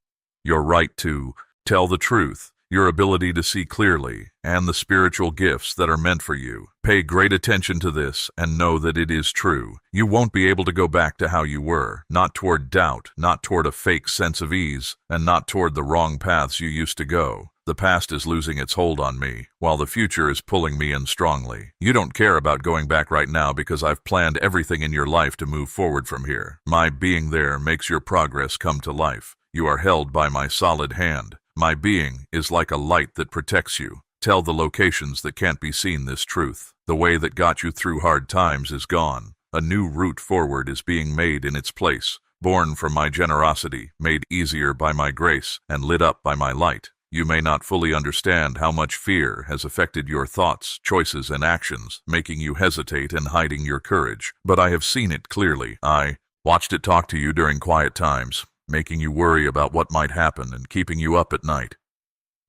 Your right to tell the truth, your ability to see clearly, and the spiritual gifts that are meant for you. Pay great attention to this and know that it is true. You won't be able to go back to how you were, not toward doubt, not toward a fake sense of ease, and not toward the wrong paths you used to go. The past is losing its hold on me, while the future is pulling me in strongly. You don't care about going back right now because I've planned everything in your life to move forward from here. My being there makes your progress come to life. You are held by my solid hand. My being is like a light that protects you. Tell the locations that can't be seen this truth. The way that got you through hard times is gone. A new route forward is being made in its place, born from my generosity, made easier by my grace, and lit up by my light. You may not fully understand how much fear has affected your thoughts, choices, and actions, making you hesitate and hiding your courage. But I have seen it clearly. I watched it talk to you during quiet times, making you worry about what might happen and keeping you up at night.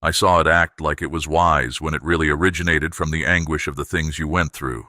I saw it act like it was wise when it really originated from the anguish of the things you went through.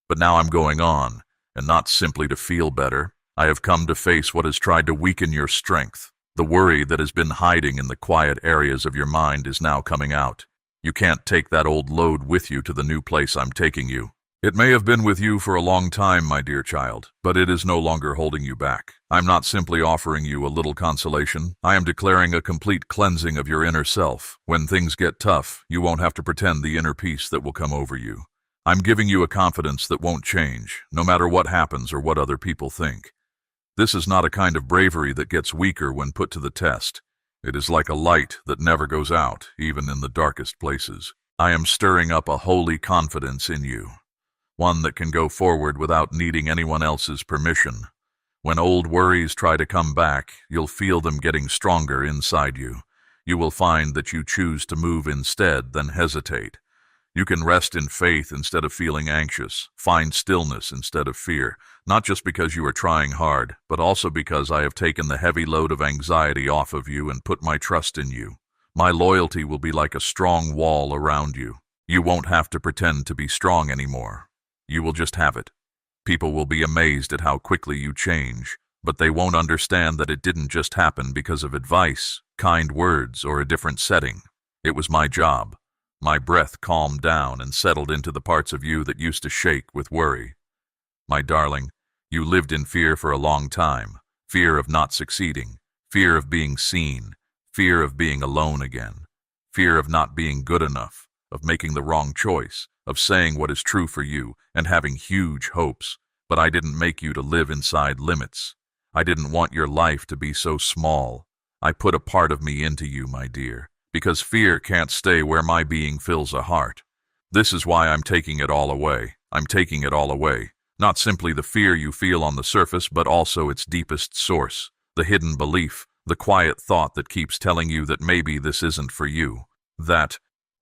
But now I'm going on, and not simply to feel better. I have come to face what has tried to weaken your strength. The worry that has been hiding in the quiet areas of your mind is now coming out. You can't take that old load with you to the new place I'm taking you. It may have been with you for a long time, my dear child, but it is no longer holding you back. I'm not simply offering you a little consolation. I am declaring a complete cleansing of your inner self. When things get tough, you won't have to pretend the inner peace that will come over you. I'm giving you a confidence that won't change, no matter what happens or what other people think. This is not a kind of bravery that gets weaker when put to the test. It is like a light that never goes out, even in the darkest places. I am stirring up a holy confidence in you, one that can go forward without needing anyone else's permission. When old worries try to come back, you'll feel them getting stronger inside you. You will find that you choose to move instead than hesitate. You can rest in faith instead of feeling anxious, find stillness instead of fear, not just because you are trying hard, but also because I have taken the heavy load of anxiety off of you and put my trust in you. My loyalty will be like a strong wall around you. You won't have to pretend to be strong anymore. You will just have it. People will be amazed at how quickly you change, but they won't understand that it didn't just happen because of advice, kind words, or a different setting. It was my job. My breath calmed down and settled into the parts of you that used to shake with worry. My darling, you lived in fear for a long time. Fear of not succeeding, fear of being seen, fear of being alone again, fear of not being good enough, of making the wrong choice, of saying what is true for you, and having huge hopes. But I didn't make you to live inside limits. I didn't want your life to be so small. I put a part of me into you, my dear, because fear can't stay where my being fills a heart. This is why I'm taking it all away. I'm taking it all away. Not simply the fear you feel on the surface, but also its deepest source, the hidden belief, the quiet thought that keeps telling you that maybe this isn't for you, that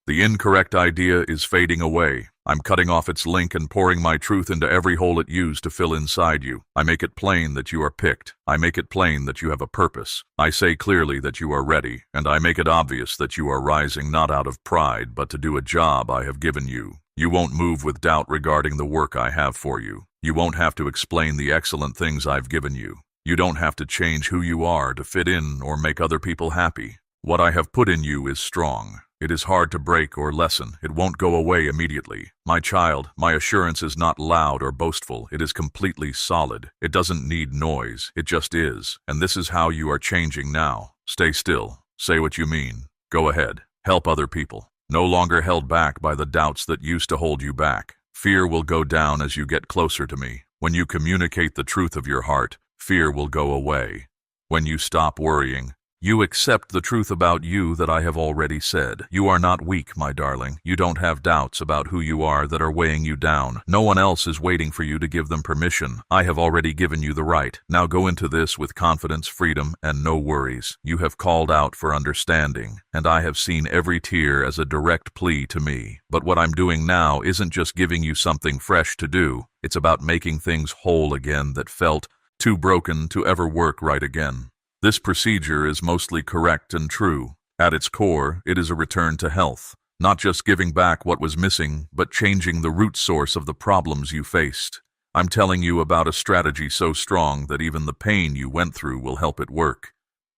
the incorrect idea is fading away. I'm cutting off its link and pouring my truth into every hole it used to fill inside you. I make it plain that you are picked. I make it plain that you have a purpose. I say clearly that you are ready, and I make it obvious that you are rising not out of pride, but to do a job I have given you. You won't move with doubt regarding the work I have for you. You won't have to explain the excellent things I've given you. You don't have to change who you are to fit in or make other people happy. What I have put in you is strong. It is hard to break or lessen. It won't go away immediately. My child, my assurance is not loud or boastful. It is completely solid. It doesn't need noise. It just is. And this is how you are changing now. Stay still. Say what you mean. Go ahead. Help other people. No longer held back by the doubts that used to hold you back. Fear will go down as you get closer to me. When you communicate the truth of your heart, fear will go away. When you stop worrying, you accept the truth about you that I have already said. You are not weak, my darling. You don't have doubts about who you are that are weighing you down. No one else is waiting for you to give them permission. I have already given you the right. Now go into this with confidence, freedom, and no worries. You have called out for understanding, and I have seen every tear as a direct plea to me. But what I'm doing now isn't just giving you something fresh to do. It's about making things whole again that felt too broken to ever work right again. This procedure is mostly correct and true. At its core, it is a return to health, not just giving back what was missing, but changing the root source of the problems you faced. I'm telling you about a strategy so strong that even the pain you went through will help it work.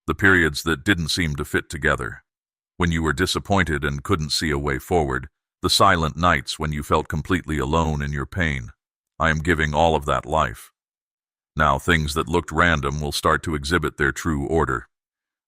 The periods that didn't seem to fit together, when you were disappointed and couldn't see a way forward, the silent nights when you felt completely alone in your pain. I am giving all of that life. Now things that looked random will start to exhibit their true order.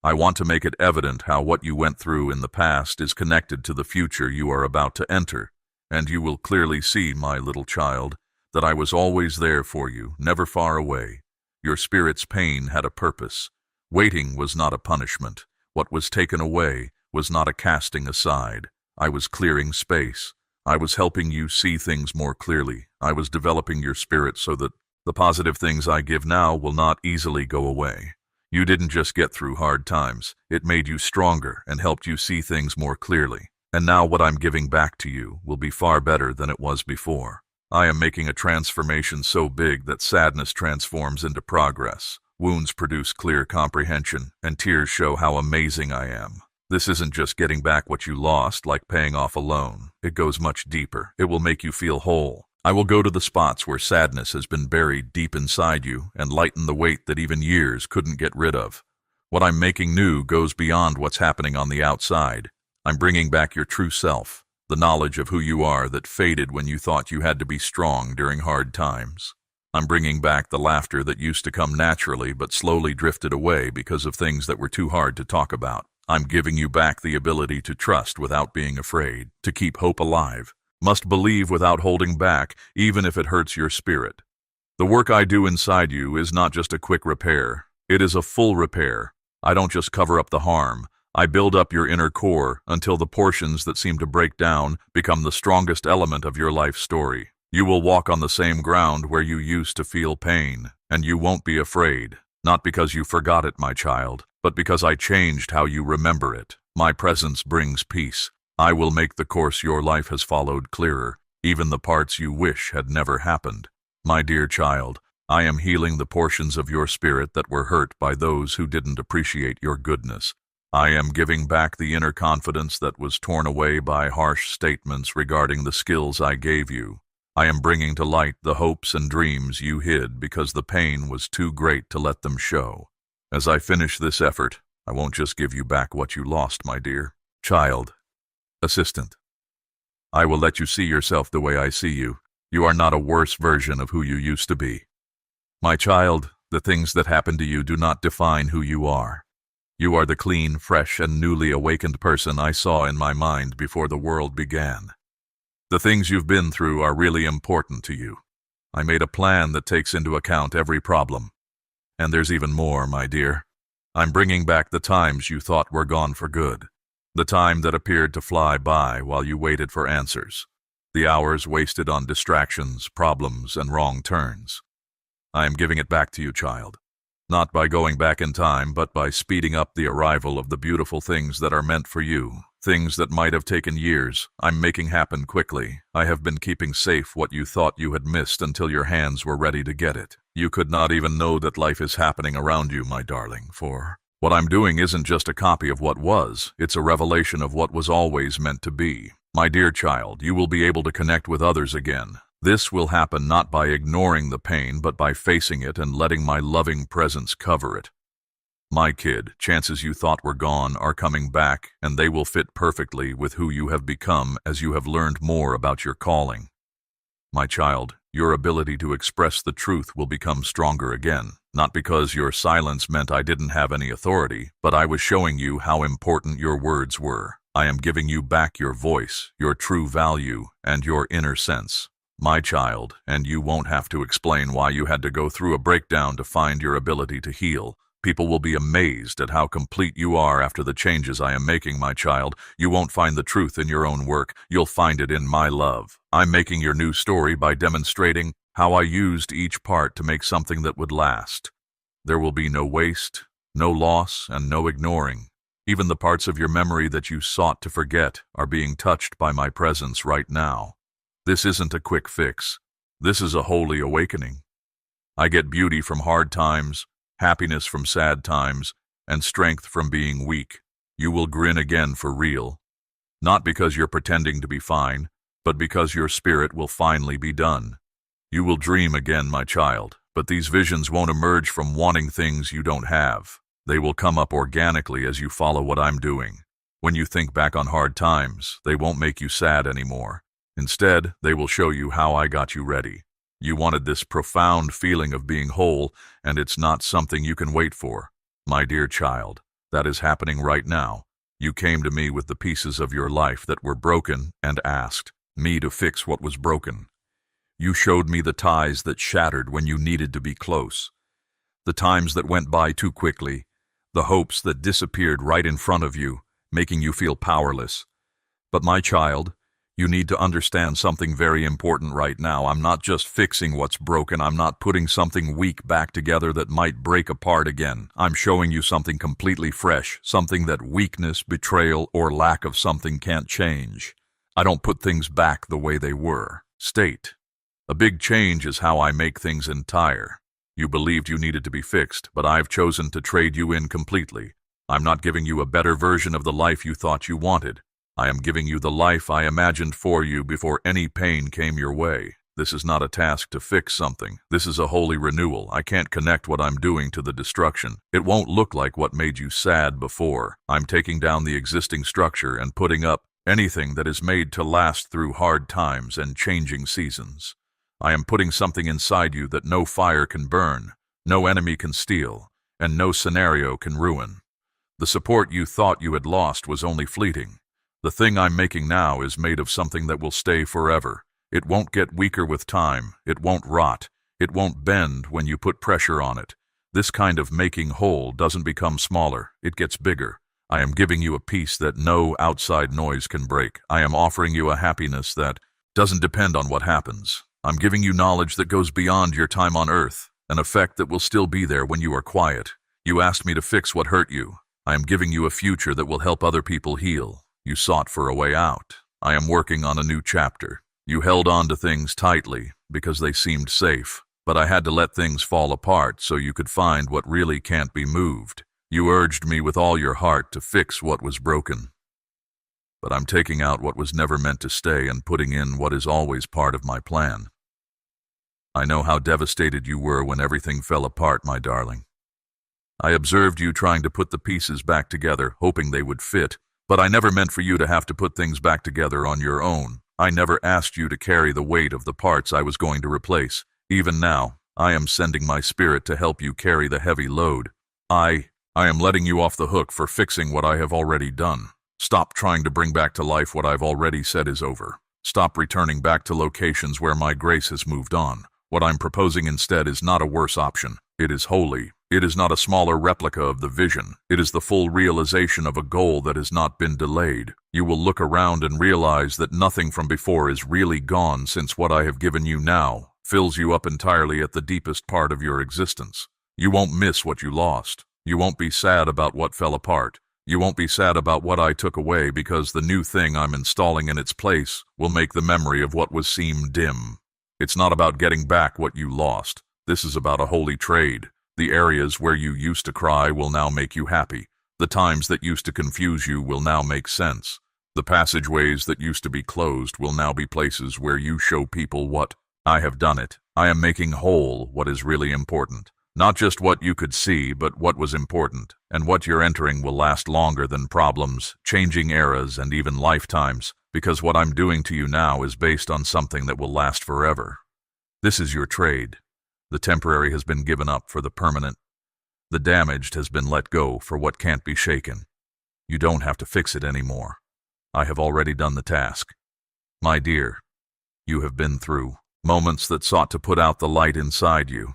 I want to make it evident how what you went through in the past is connected to the future you are about to enter, and you will clearly see, my little child, that I was always there for you, never far away. Your spirit's pain had a purpose. Waiting was not a punishment. What was taken away was not a casting aside. I was clearing space. I was helping you see things more clearly. I was developing your spirit so that the positive things I give now will not easily go away. You didn't just get through hard times. It made you stronger and helped you see things more clearly. And now what I'm giving back to you will be far better than it was before. I am making a transformation so big that sadness transforms into progress. Wounds produce clear comprehension, and tears show how amazing I am. This isn't just getting back what you lost, like paying off a loan. It goes much deeper. It will make you feel whole. I will go to the spots where sadness has been buried deep inside you and lighten the weight that even years couldn't get rid of. What I'm making new goes beyond what's happening on the outside. I'm bringing back your true self, the knowledge of who you are that faded when you thought you had to be strong during hard times. I'm bringing back the laughter that used to come naturally but slowly drifted away because of things that were too hard to talk about. I'm giving you back the ability to trust without being afraid, to keep hope alive. Must believe without holding back, even if it hurts your spirit. The work I do inside you is not just a quick repair. It is a full repair. I don't just cover up the harm. I build up your inner core until the portions that seem to break down become the strongest element of your life story. You will walk on the same ground where you used to feel pain, and you won't be afraid. Not because you forgot it, my child, but because I changed how you remember it. My presence brings peace. I will make the course your life has followed clearer, even the parts you wish had never happened. My dear child, I am healing the portions of your spirit that were hurt by those who didn't appreciate your goodness. I am giving back the inner confidence that was torn away by harsh statements regarding the skills I gave you. I am bringing to light the hopes and dreams you hid because the pain was too great to let them show. As I finish this effort, I won't just give you back what you lost, my dear child. Assistant. I will let you see yourself the way I see you. You are not a worse version of who you used to be. My child, the things that happened to you do not define who you are. You are the clean, fresh, and newly awakened person I saw in my mind before the world began. The things you've been through are really important to you. I made a plan that takes into account every problem. And there's even more, my dear. I'm bringing back the times you thought were gone for good. The time that appeared to fly by while you waited for answers. The hours wasted on distractions, problems, and wrong turns. I am giving it back to you, child. Not by going back in time, but by speeding up the arrival of the beautiful things that are meant for you. Things that might have taken years, I'm making happen quickly. I have been keeping safe what you thought you had missed until your hands were ready to get it. You could not even know that life is happening around you, my darling, for what I'm doing isn't just a copy of what was, it's a revelation of what was always meant to be. My dear child, you will be able to connect with others again. This will happen not by ignoring the pain, but by facing it and letting my loving presence cover it. My kid, chances you thought were gone are coming back, and they will fit perfectly with who you have become as you have learned more about your calling. My child, your ability to express the truth will become stronger again, not because your silence meant I didn't have any authority, but I was showing you how important your words were. I am giving you back your voice, your true value, and your inner sense. My child, and you won't have to explain why you had to go through a breakdown to find your ability to heal. People will be amazed at how complete you are after the changes I am making, my child. You won't find the truth in your own work. You'll find it in my love. I'm making your new story by demonstrating how I used each part to make something that would last. There will be no waste, no loss, and no ignoring. Even the parts of your memory that you sought to forget are being touched by my presence right now. This isn't a quick fix. This is a holy awakening. I get beauty from hard times, happiness from sad times, and strength from being weak. You will grin again for real. Not because you're pretending to be fine, but because your spirit will finally be done. You will dream again, my child, but these visions won't emerge from wanting things you don't have. They will come up organically as you follow what I'm doing. When you think back on hard times, they won't make you sad anymore. Instead, they will show you how I got you ready. You wanted this profound feeling of being whole, and it's not something you can wait for. My dear child, that is happening right now. You came to me with the pieces of your life that were broken and asked me to fix what was broken. You showed me the ties that shattered when you needed to be close, the times that went by too quickly, the hopes that disappeared right in front of you. making you feel powerless. But my child, you need to understand something very important right now. I'm not just fixing what's broken. I'm not putting something weak back together that might break apart again. I'm showing you something completely fresh, something that weakness, betrayal, or lack of something can't change. I don't put things back the way they were. State. A big change is how I make things entire. You believed you needed to be fixed, but I've chosen to trade you in completely. I'm not giving you a better version of the life you thought you wanted. I am giving you the life I imagined for you before any pain came your way. This is not a task to fix something. This is a holy renewal. I can't connect what I'm doing to the destruction. It won't look like what made you sad before. I'm taking down the existing structure and putting up anything that is made to last through hard times and changing seasons. I am putting something inside you that no fire can burn, no enemy can steal, and no scenario can ruin. The support you thought you had lost was only fleeting. The thing I'm making now is made of something that will stay forever. It won't get weaker with time. It won't rot. It won't bend when you put pressure on it. This kind of making whole doesn't become smaller. It gets bigger. I am giving you a peace that no outside noise can break. I am offering you a happiness that doesn't depend on what happens. I'm giving you knowledge that goes beyond your time on earth, an effect that will still be there when you are quiet. You asked me to fix what hurt you. I am giving you a future that will help other people heal. You sought for a way out. I am working on a new chapter. You held on to things tightly because they seemed safe, but I had to let things fall apart so you could find what really can't be moved. You urged me with all your heart to fix what was broken. But I'm taking out what was never meant to stay and putting in what is always part of my plan. I know how devastated you were when everything fell apart, my darling. I observed you trying to put the pieces back together, hoping they would fit, but I never meant for you to have to put things back together on your own. I never asked you to carry the weight of the parts I was going to replace. Even now, I am sending my spirit to help you carry the heavy load. I am letting you off the hook for fixing what I have already done. Stop trying to bring back to life what I've already said is over. Stop returning back to locations where my grace has moved on. What I'm proposing instead is not a worse option. It is holy. It is not a smaller replica of the vision. It is the full realization of a goal that has not been delayed. You will look around and realize that nothing from before is really gone, since what I have given you now fills you up entirely at the deepest part of your existence. You won't miss what you lost. You won't be sad about what fell apart. You won't be sad about what I took away, because the new thing I'm installing in its place will make the memory of what seemed dim. It's not about getting back what you lost. This is about a holy trade. The areas where you used to cry will now make you happy. The times that used to confuse you will now make sense. The passageways that used to be closed will now be places where you show people what I have done it. I am making whole what is really important. Not just what you could see, but what was important. And what you're entering will last longer than problems, changing eras, and even lifetimes, because what I'm doing to you now is based on something that will last forever. This is your trade. The temporary has been given up for the permanent. The damaged has been let go for what can't be shaken. You don't have to fix it anymore. I have already done the task. My dear, you have been through moments that sought to put out the light inside you.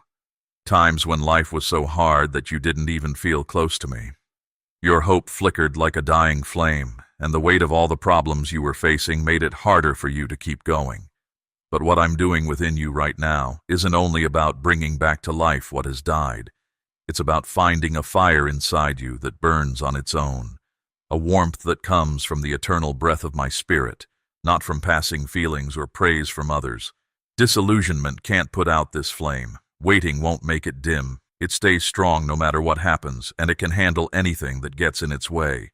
Times when life was so hard that you didn't even feel close to me. Your hope flickered like a dying flame, and the weight of all the problems you were facing made it harder for you to keep going. But what I'm doing within you right now isn't only about bringing back to life what has died. It's about finding a fire inside you that burns on its own, a warmth that comes from the eternal breath of my spirit, not from passing feelings or praise from others. Disillusionment can't put out this flame. Waiting won't make it dim. It stays strong no matter what happens, and it can handle anything that gets in its way.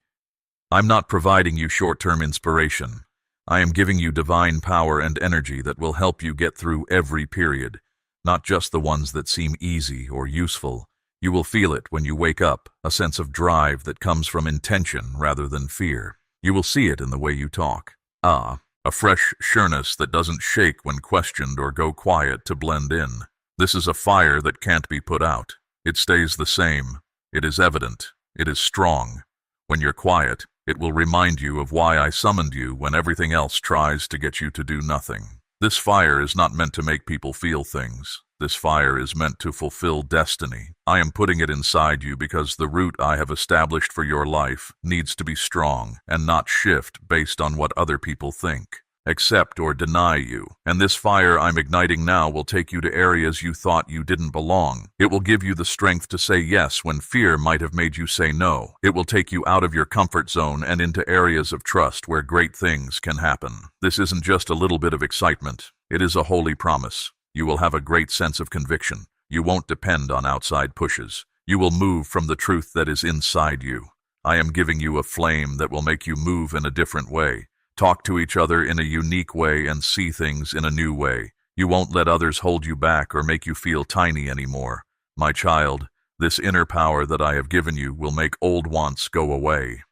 I'm not providing you short-term inspiration. I am giving you divine power and energy that will help you get through every period, not just the ones that seem easy or useful. You will feel it when you wake up, a sense of drive that comes from intention rather than fear. You will see it in the way you talk. A fresh sureness that doesn't shake when questioned or go quiet to blend in. This is a fire that can't be put out. It stays the same. It is evident. It is strong. When you're quiet, it will remind you of why I summoned you when everything else tries to get you to do nothing. This fire is not meant to make people feel things. This fire is meant to fulfill destiny. I am putting it inside you because the route I have established for your life needs to be strong and not shift based on what other people think, accept, or deny you. And this fire I'm igniting now will take you to areas you thought you didn't belong. It will give you the strength to say yes when fear might have made you say no. It will take you out of your comfort zone and into areas of trust where great things can happen. This isn't just a little bit of excitement. It is a holy promise. You will have a great sense of conviction. You won't depend on outside pushes. You will move from the truth that is inside you. I am giving you a flame that will make you move in a different way, talk to each other in a unique way, and see things in a new way. You won't let others hold you back or make you feel tiny anymore. My child, this inner power that I have given you will make old wants go away.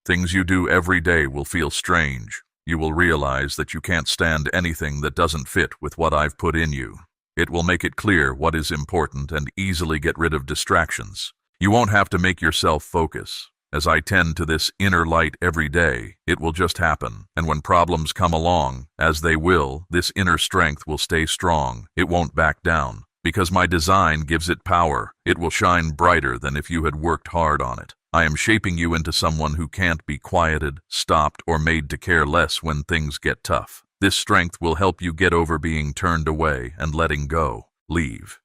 Things you do every day will feel strange. You will realize that you can't stand anything that doesn't fit with what I've put in you. It will make it clear what is important and easily get rid of distractions. You won't have to make yourself focus. As I tend to this inner light every day, it will just happen. And when problems come along, as they will, this inner strength will stay strong. It won't back down. Because my design gives it power, it will shine brighter than if you had worked hard on it. I am shaping you into someone who can't be quieted, stopped, or made to care less when things get tough. This strength will help you get over being turned away and letting go. Leave.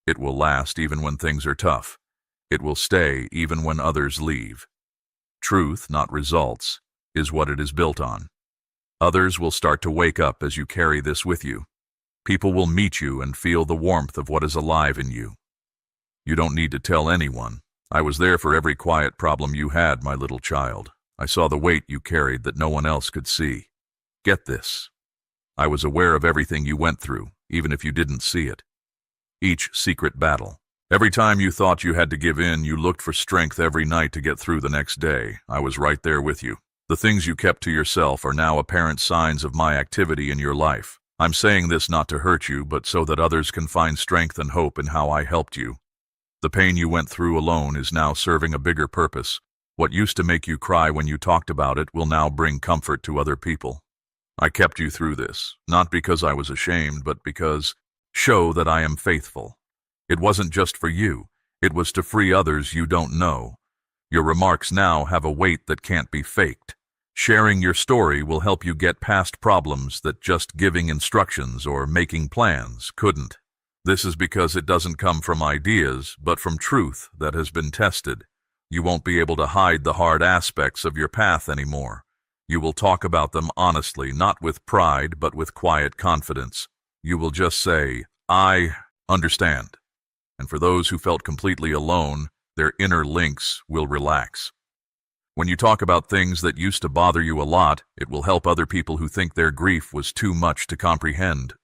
It will last even when things are tough. It will stay even when others leave. Truth, not results, is what it is built on. Others will start to wake up as you carry this with you. People will meet you and feel the warmth of what is alive in you. You don't need to tell anyone. I was there for every quiet problem you had, my little child. I saw the weight you carried that no one else could see. Get this. I was aware of everything you went through, even if you didn't see it. Each secret battle. Every time you thought you had to give in, you looked for strength every night to get through the next day. I was right there with you. The things you kept to yourself are now apparent signs of my activity in your life. I'm saying this not to hurt you, but so that others can find strength and hope in how I helped you. The pain you went through alone is now serving a bigger purpose. What used to make you cry when you talked about it will now bring comfort to other people. I kept you through this, not because I was ashamed, but because show that I am faithful. It wasn't just for you. It was to free others you don't know. Your remarks now have a weight that can't be faked. Sharing your story will help you get past problems that just giving instructions or making plans couldn't. This is because it doesn't come from ideas, but from truth that has been tested. You won't be able to hide the hard aspects of your path anymore. You will talk about them honestly, not with pride, but with quiet confidence. You will just say, I understand. And for those who felt completely alone, their inner links will relax. When you talk about things that used to bother you a lot, it will help other people who think their grief was too much to comprehend.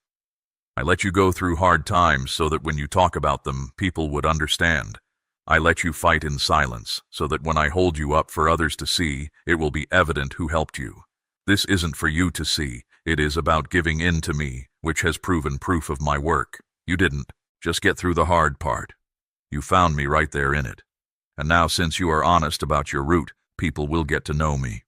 I let you go through hard times so that when you talk about them, people would understand. I let you fight in silence so that when I hold you up for others to see, it will be evident who helped you. This isn't for you to see. It is about giving in to me, which has proven proof of my work. You didn't just get through the hard part. You found me right there in it. And now, since you are honest about your route, people will get to know me.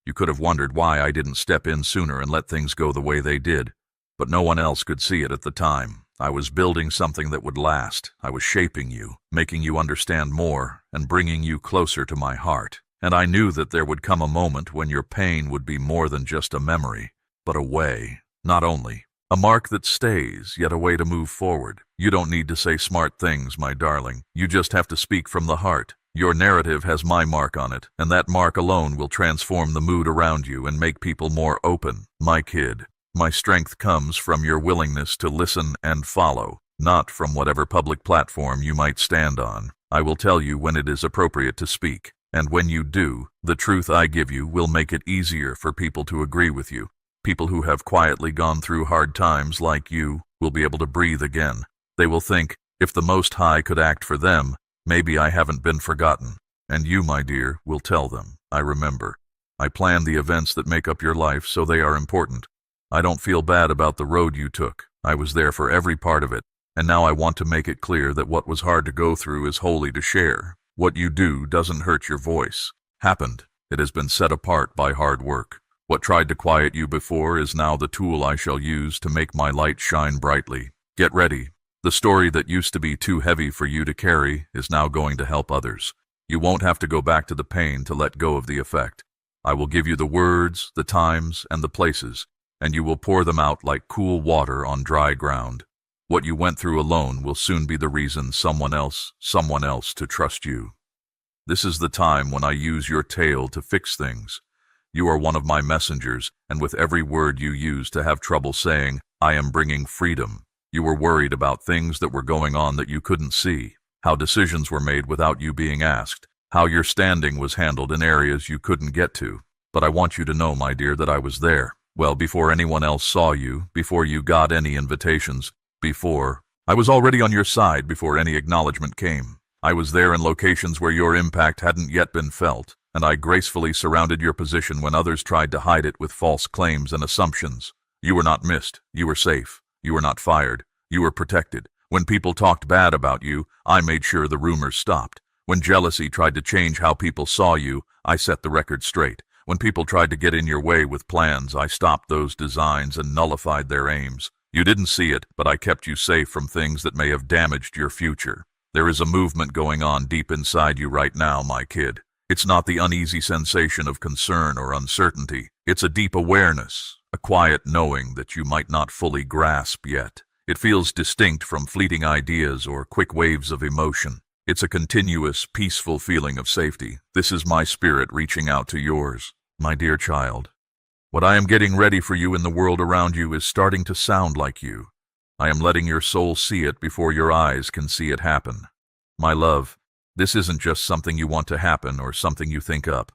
You could have wondered why I didn't step in sooner and let things go the way they did. But no one else could see it at the time. I was building something that would last. I was shaping you, making you understand more, and bringing you closer to my heart. And I knew that there would come a moment when your pain would be more than just a memory, but a way, not only. A mark that stays, yet a way to move forward. You don't need to say smart things, my darling. You just have to speak from the heart. Your narrative has my mark on it, and that mark alone will transform the mood around you and make people more open. My kid. My strength comes from your willingness to listen and follow, not from whatever public platform you might stand on. I will tell you when it is appropriate to speak, and when you do, the truth I give you will make it easier for people to agree with you. People who have quietly gone through hard times like you will be able to breathe again. They will think, if the Most High could act for them, maybe I haven't been forgotten. And you, my dear, will tell them, I remember. I planned the events that make up your life, so they are important. I don't feel bad about the road you took. I was there for every part of it, and now I want to make it clear that what was hard to go through is holy to share. What you do doesn't hurt your voice. Happened. It has been set apart by hard work. What tried to quiet you before is now the tool I shall use to make my light shine brightly. Get ready. The story that used to be too heavy for you to carry is now going to help others. You won't have to go back to the pain to let go of the effect. I will give you the words, the times, and the places, and you will pour them out like cool water on dry ground. What you went through alone will soon be the reason someone else to trust you. This is the time when I use your tale to fix things. You are one of my messengers, and with every word you use to have trouble saying, I am bringing freedom. You were worried about things that were going on that you couldn't see, how decisions were made without you being asked, how your standing was handled in areas you couldn't get to. But I want you to know, my dear, that I was there. Well, before anyone else saw you, before you got any invitations, I was already on your side before any acknowledgement came. I was there in locations where your impact hadn't yet been felt, and I gracefully surrounded your position when others tried to hide it with false claims and assumptions. You were not missed. You were safe. You were not fired. You were protected. When people talked bad about you, I made sure the rumors stopped. When jealousy tried to change how people saw you, I set the record straight. When people tried to get in your way with plans, I stopped those designs and nullified their aims. You didn't see it, but I kept you safe from things that may have damaged your future. There is a movement going on deep inside you right now, my kid. It's not the uneasy sensation of concern or uncertainty. It's a deep awareness, a quiet knowing that you might not fully grasp yet. It feels distinct from fleeting ideas or quick waves of emotion. It's a continuous, peaceful feeling of safety. This is my spirit reaching out to yours, my dear child. What I am getting ready for you in the world around you is starting to sound like you. I am letting your soul see it before your eyes can see it happen. My love, this isn't just something you want to happen or something you think up.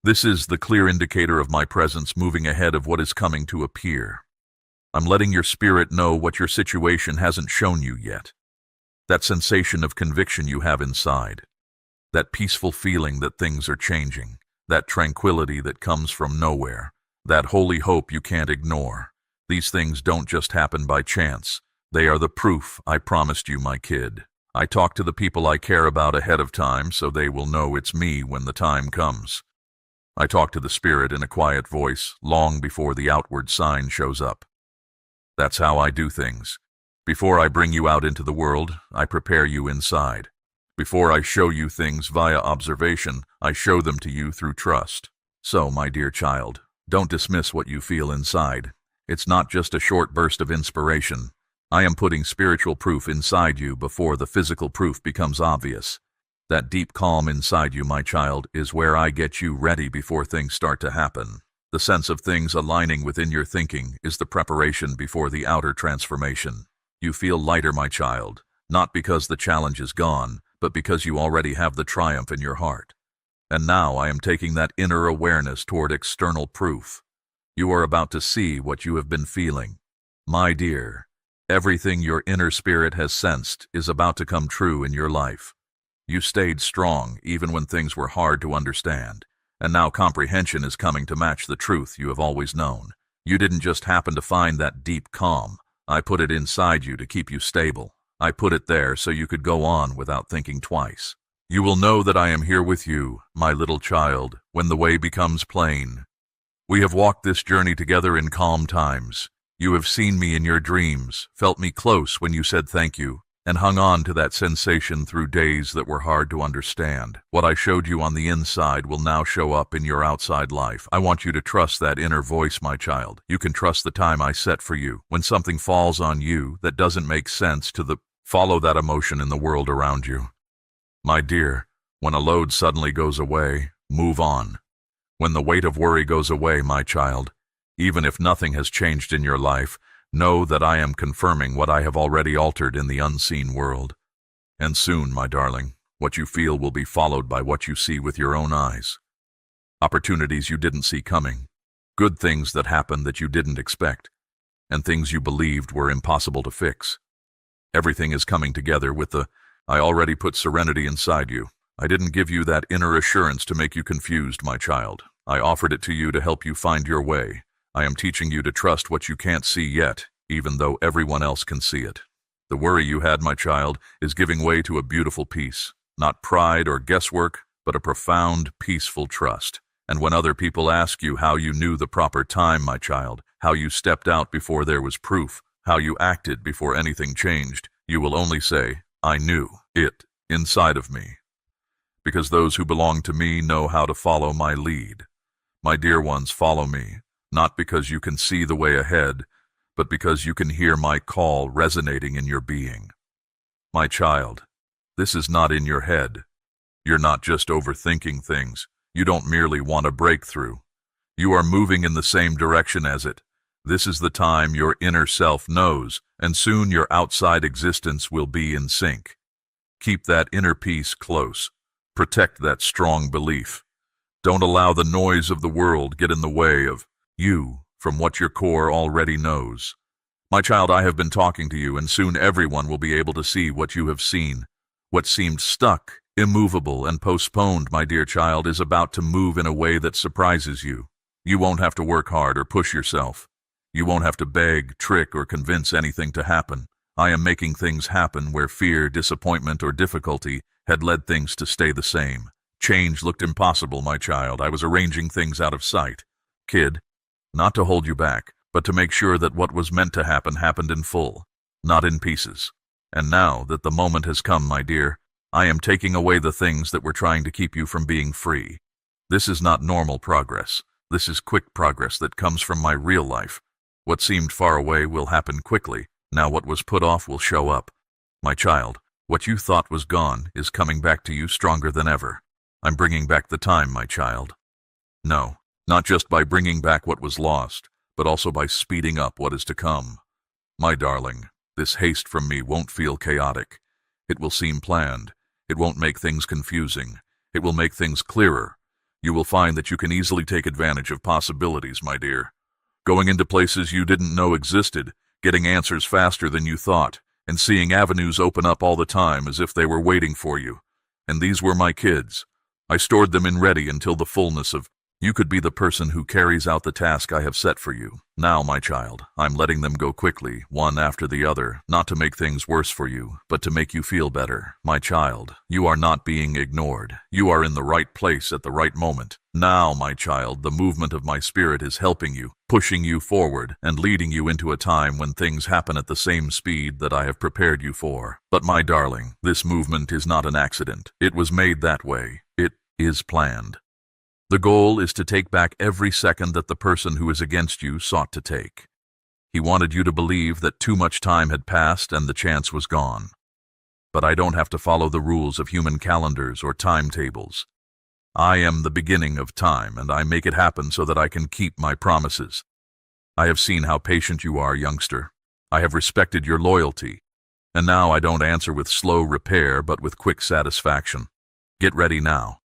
This is the clear indicator of my presence moving ahead of what is coming to appear. I'm letting your spirit know what your situation hasn't shown you yet. That sensation of conviction you have inside. That peaceful feeling that things are changing. That tranquility that comes from nowhere. That holy hope you can't ignore. These things don't just happen by chance. They are the proof I promised you, my kid. I talk to the people I care about ahead of time so they will know it's me when the time comes. I talk to the spirit in a quiet voice long before the outward sign shows up. That's how I do things. Before I bring you out into the world, I prepare you inside. Before I show you things via observation, I show them to you through trust. So, my dear child, don't dismiss what you feel inside. It's not just a short burst of inspiration. I am putting spiritual proof inside you before the physical proof becomes obvious. That deep calm inside you, my child, is where I get you ready before things start to happen. The sense of things aligning within your thinking is the preparation before the outer transformation. You feel lighter, my child, not because the challenge is gone, but because you already have the triumph in your heart. And now I am taking that inner awareness toward external proof. You are about to see what you have been feeling. My dear, everything your inner spirit has sensed is about to come true in your life. You stayed strong even when things were hard to understand, and now comprehension is coming to match the truth you have always known. You didn't just happen to find that deep calm. I put it inside you to keep you stable. I put it there so you could go on without thinking twice. You will know that I am here with you, my little child, when the way becomes plain. We have walked this journey together in calm times. You have seen me in your dreams, felt me close when you said thank you, and hung on to that sensation through days that were hard to understand. What I showed you on the inside will now show up in your outside life. I want you to trust that inner voice, my child. You can trust the time I set for you. When something falls on you that doesn't make sense follow that emotion in the world around you. My dear, when a load suddenly goes away, move on. When the weight of worry goes away, my child, even if nothing has changed in your life, know that I am confirming what I have already altered in the unseen world. And soon, my darling, what you feel will be followed by what you see with your own eyes. Opportunities you didn't see coming, good things that happened that you didn't expect, and things you believed were impossible to fix. Everything is coming together with I already put serenity inside you. I didn't give you that inner assurance to make you confused, my child. I offered it to you to help you find your way. I am teaching you to trust what you can't see yet, even though everyone else can see it. The worry you had, my child, is giving way to a beautiful peace. Not pride or guesswork, but a profound, peaceful trust. And when other people ask you how you knew the proper time, my child, how you stepped out before there was proof, how you acted before anything changed, You will only say, I knew it inside of me. Because those who belong to me know how to follow my lead. My dear ones, follow me, not because you can see the way ahead, but because you can hear my call resonating in your being. My child, this is not in your head. You're not just overthinking things. You don't merely want a breakthrough. You are moving in the same direction as it. This is the time your inner self knows, and soon your outside existence will be in sync. Keep that inner peace close. Protect that strong belief. Don't allow the noise of the world get in the way of you from what your core already knows. My child, I have been talking to you, and soon everyone will be able to see what you have seen. What seemed stuck, immovable, and postponed, my dear child, is about to move in a way that surprises you. You won't have to work hard or push yourself. You won't have to beg, trick, or convince anything to happen. I am making things happen where fear, disappointment, or difficulty had led things to stay the same. Change looked impossible, my child. I was arranging things out of sight. Kid, not to hold you back, but to make sure that what was meant to happen happened in full, not in pieces. And now that the moment has come, my dear, I am taking away the things that were trying to keep you from being free. This is not normal progress. This is quick progress that comes from my real life. What seemed far away will happen quickly. Now what was put off will show up. My child, what you thought was gone is coming back to you stronger than ever. I'm bringing back the time, my child. No, not just by bringing back what was lost, but also by speeding up what is to come. My darling, this haste from me won't feel chaotic. It will seem planned. It won't make things confusing. It will make things clearer. You will find that you can easily take advantage of possibilities, my dear. Going into places you didn't know existed, getting answers faster than you thought, and seeing avenues open up all the time as if they were waiting for you. And these were my kids. I stored them in ready until the fullness of you could be the person who carries out the task I have set for you. Now, my child, I'm letting them go quickly, one after the other, not to make things worse for you, but to make you feel better. My child, you are not being ignored. You are in the right place at the right moment. Now, my child, the movement of my spirit is helping you, pushing you forward, and leading you into a time when things happen at the same speed that I have prepared you for. But my darling, this movement is not an accident. It was made that way. It is planned. The goal is to take back every second that the person who is against you sought to take. He wanted you to believe that too much time had passed and the chance was gone. But I don't have to follow the rules of human calendars or timetables. I am the beginning of time, and I make it happen so that I can keep my promises. I have seen how patient you are, youngster. I have respected your loyalty. And now I don't answer with slow repair, but with quick satisfaction. Get ready now.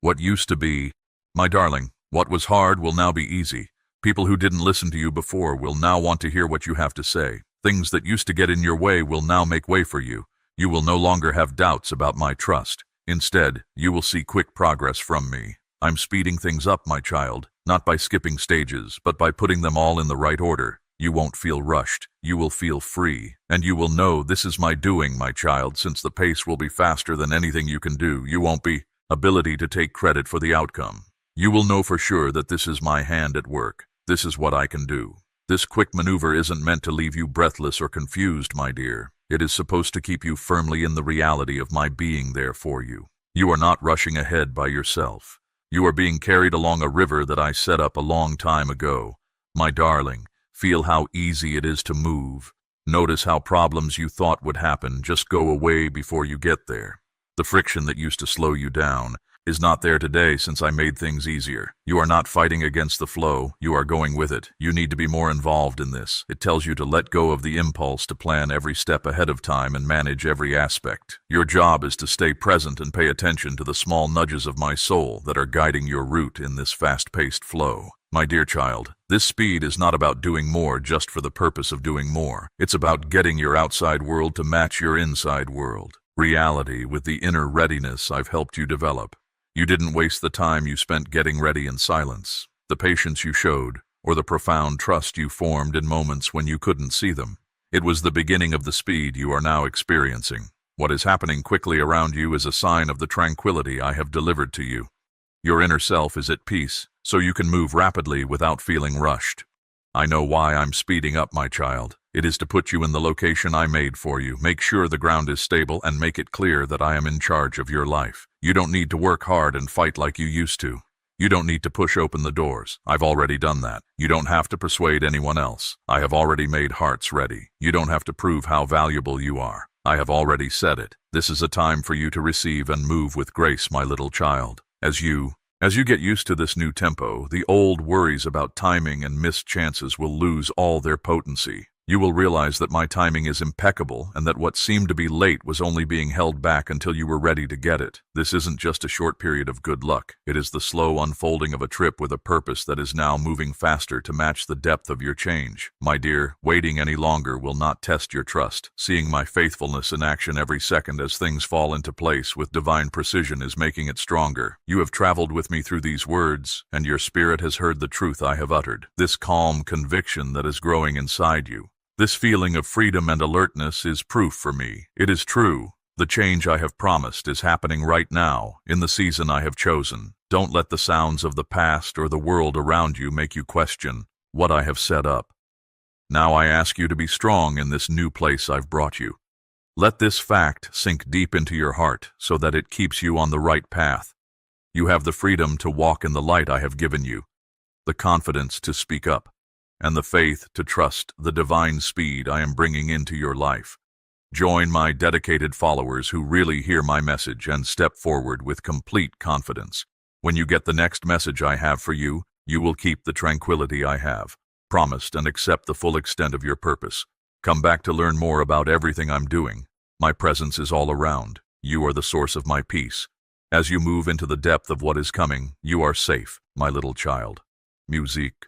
What used to be, my darling, what was hard will now be easy. People who didn't listen to you before will now want to hear what you have to say. Things that used to get in your way will now make way for you. You will no longer have doubts about my trust. Instead, you will see quick progress from me. I'm speeding things up, my child, not by skipping stages, but by putting them all in the right order. You won't feel rushed. You will feel free. And you will know this is my doing, my child, since the pace will be faster than anything you can do. You won't be ability to take credit for the outcome. You will know for sure that this is my hand at work. This is what I can do. This quick maneuver isn't meant to leave you breathless or confused, my dear. It is supposed to keep you firmly in the reality of my being there for you. You are not rushing ahead by yourself. You are being carried along a river that I set up a long time ago. My darling, feel how easy it is to move. Notice how problems you thought would happen just go away before you get there. The friction that used to slow you down is not there today since I made things easier. You are not fighting against the flow, you are going with it. You need to be more involved in this. It tells you to let go of the impulse to plan every step ahead of time and manage every aspect. Your job is to stay present and pay attention to the small nudges of my soul that are guiding your route in this fast-paced flow. My dear child, this speed is not about doing more just for the purpose of doing more. It's about getting your outside world to match your inside world. Reality with the inner readiness I've helped you develop. You didn't waste the time you spent getting ready in silence, the patience you showed, or the profound trust you formed in moments when you couldn't see them. It was the beginning of the speed you are now experiencing. What is happening quickly around you is a sign of the tranquility I have delivered to you. Your inner self is at peace, so you can move rapidly without feeling rushed. I know why I'm speeding up, my child. It is to put you in the location I made for you, make sure the ground is stable, and make it clear that I am in charge of your life. You don't need to work hard and fight like you used to. You don't need to push open the doors. I've already done that. You don't have to persuade anyone else. I have already made hearts ready. You don't have to prove how valuable you are. I have already said it. This is a time for you to receive and move with grace, my little child. As you get used to this new tempo, the old worries about timing and missed chances will lose all their potency. You will realize that my timing is impeccable and that what seemed to be late was only being held back until you were ready to get it. This isn't just a short period of good luck. It is the slow unfolding of a trip with a purpose that is now moving faster to match the depth of your change. My dear, waiting any longer will not test your trust. Seeing my faithfulness in action every second as things fall into place with divine precision is making it stronger. You have traveled with me through these words, and your spirit has heard the truth I have uttered. This calm conviction that is growing inside you, this feeling of freedom and alertness is proof for me. It is true. The change I have promised is happening right now, in the season I have chosen. Don't let the sounds of the past or the world around you make you question what I have set up. Now I ask you to be strong in this new place I've brought you. Let this fact sink deep into your heart so that it keeps you on the right path. You have the freedom to walk in the light I have given you, the confidence to speak up, and the faith to trust the divine speed I am bringing into your life. Join my dedicated followers who really hear my message and step forward with complete confidence. When you get the next message I have for you, you will keep the tranquility I have promised and accept the full extent of your purpose. Come back to learn more about everything I'm doing. My presence is all around. You are the source of my peace. As you move into the depth of what is coming, you are safe, my little child. Musique.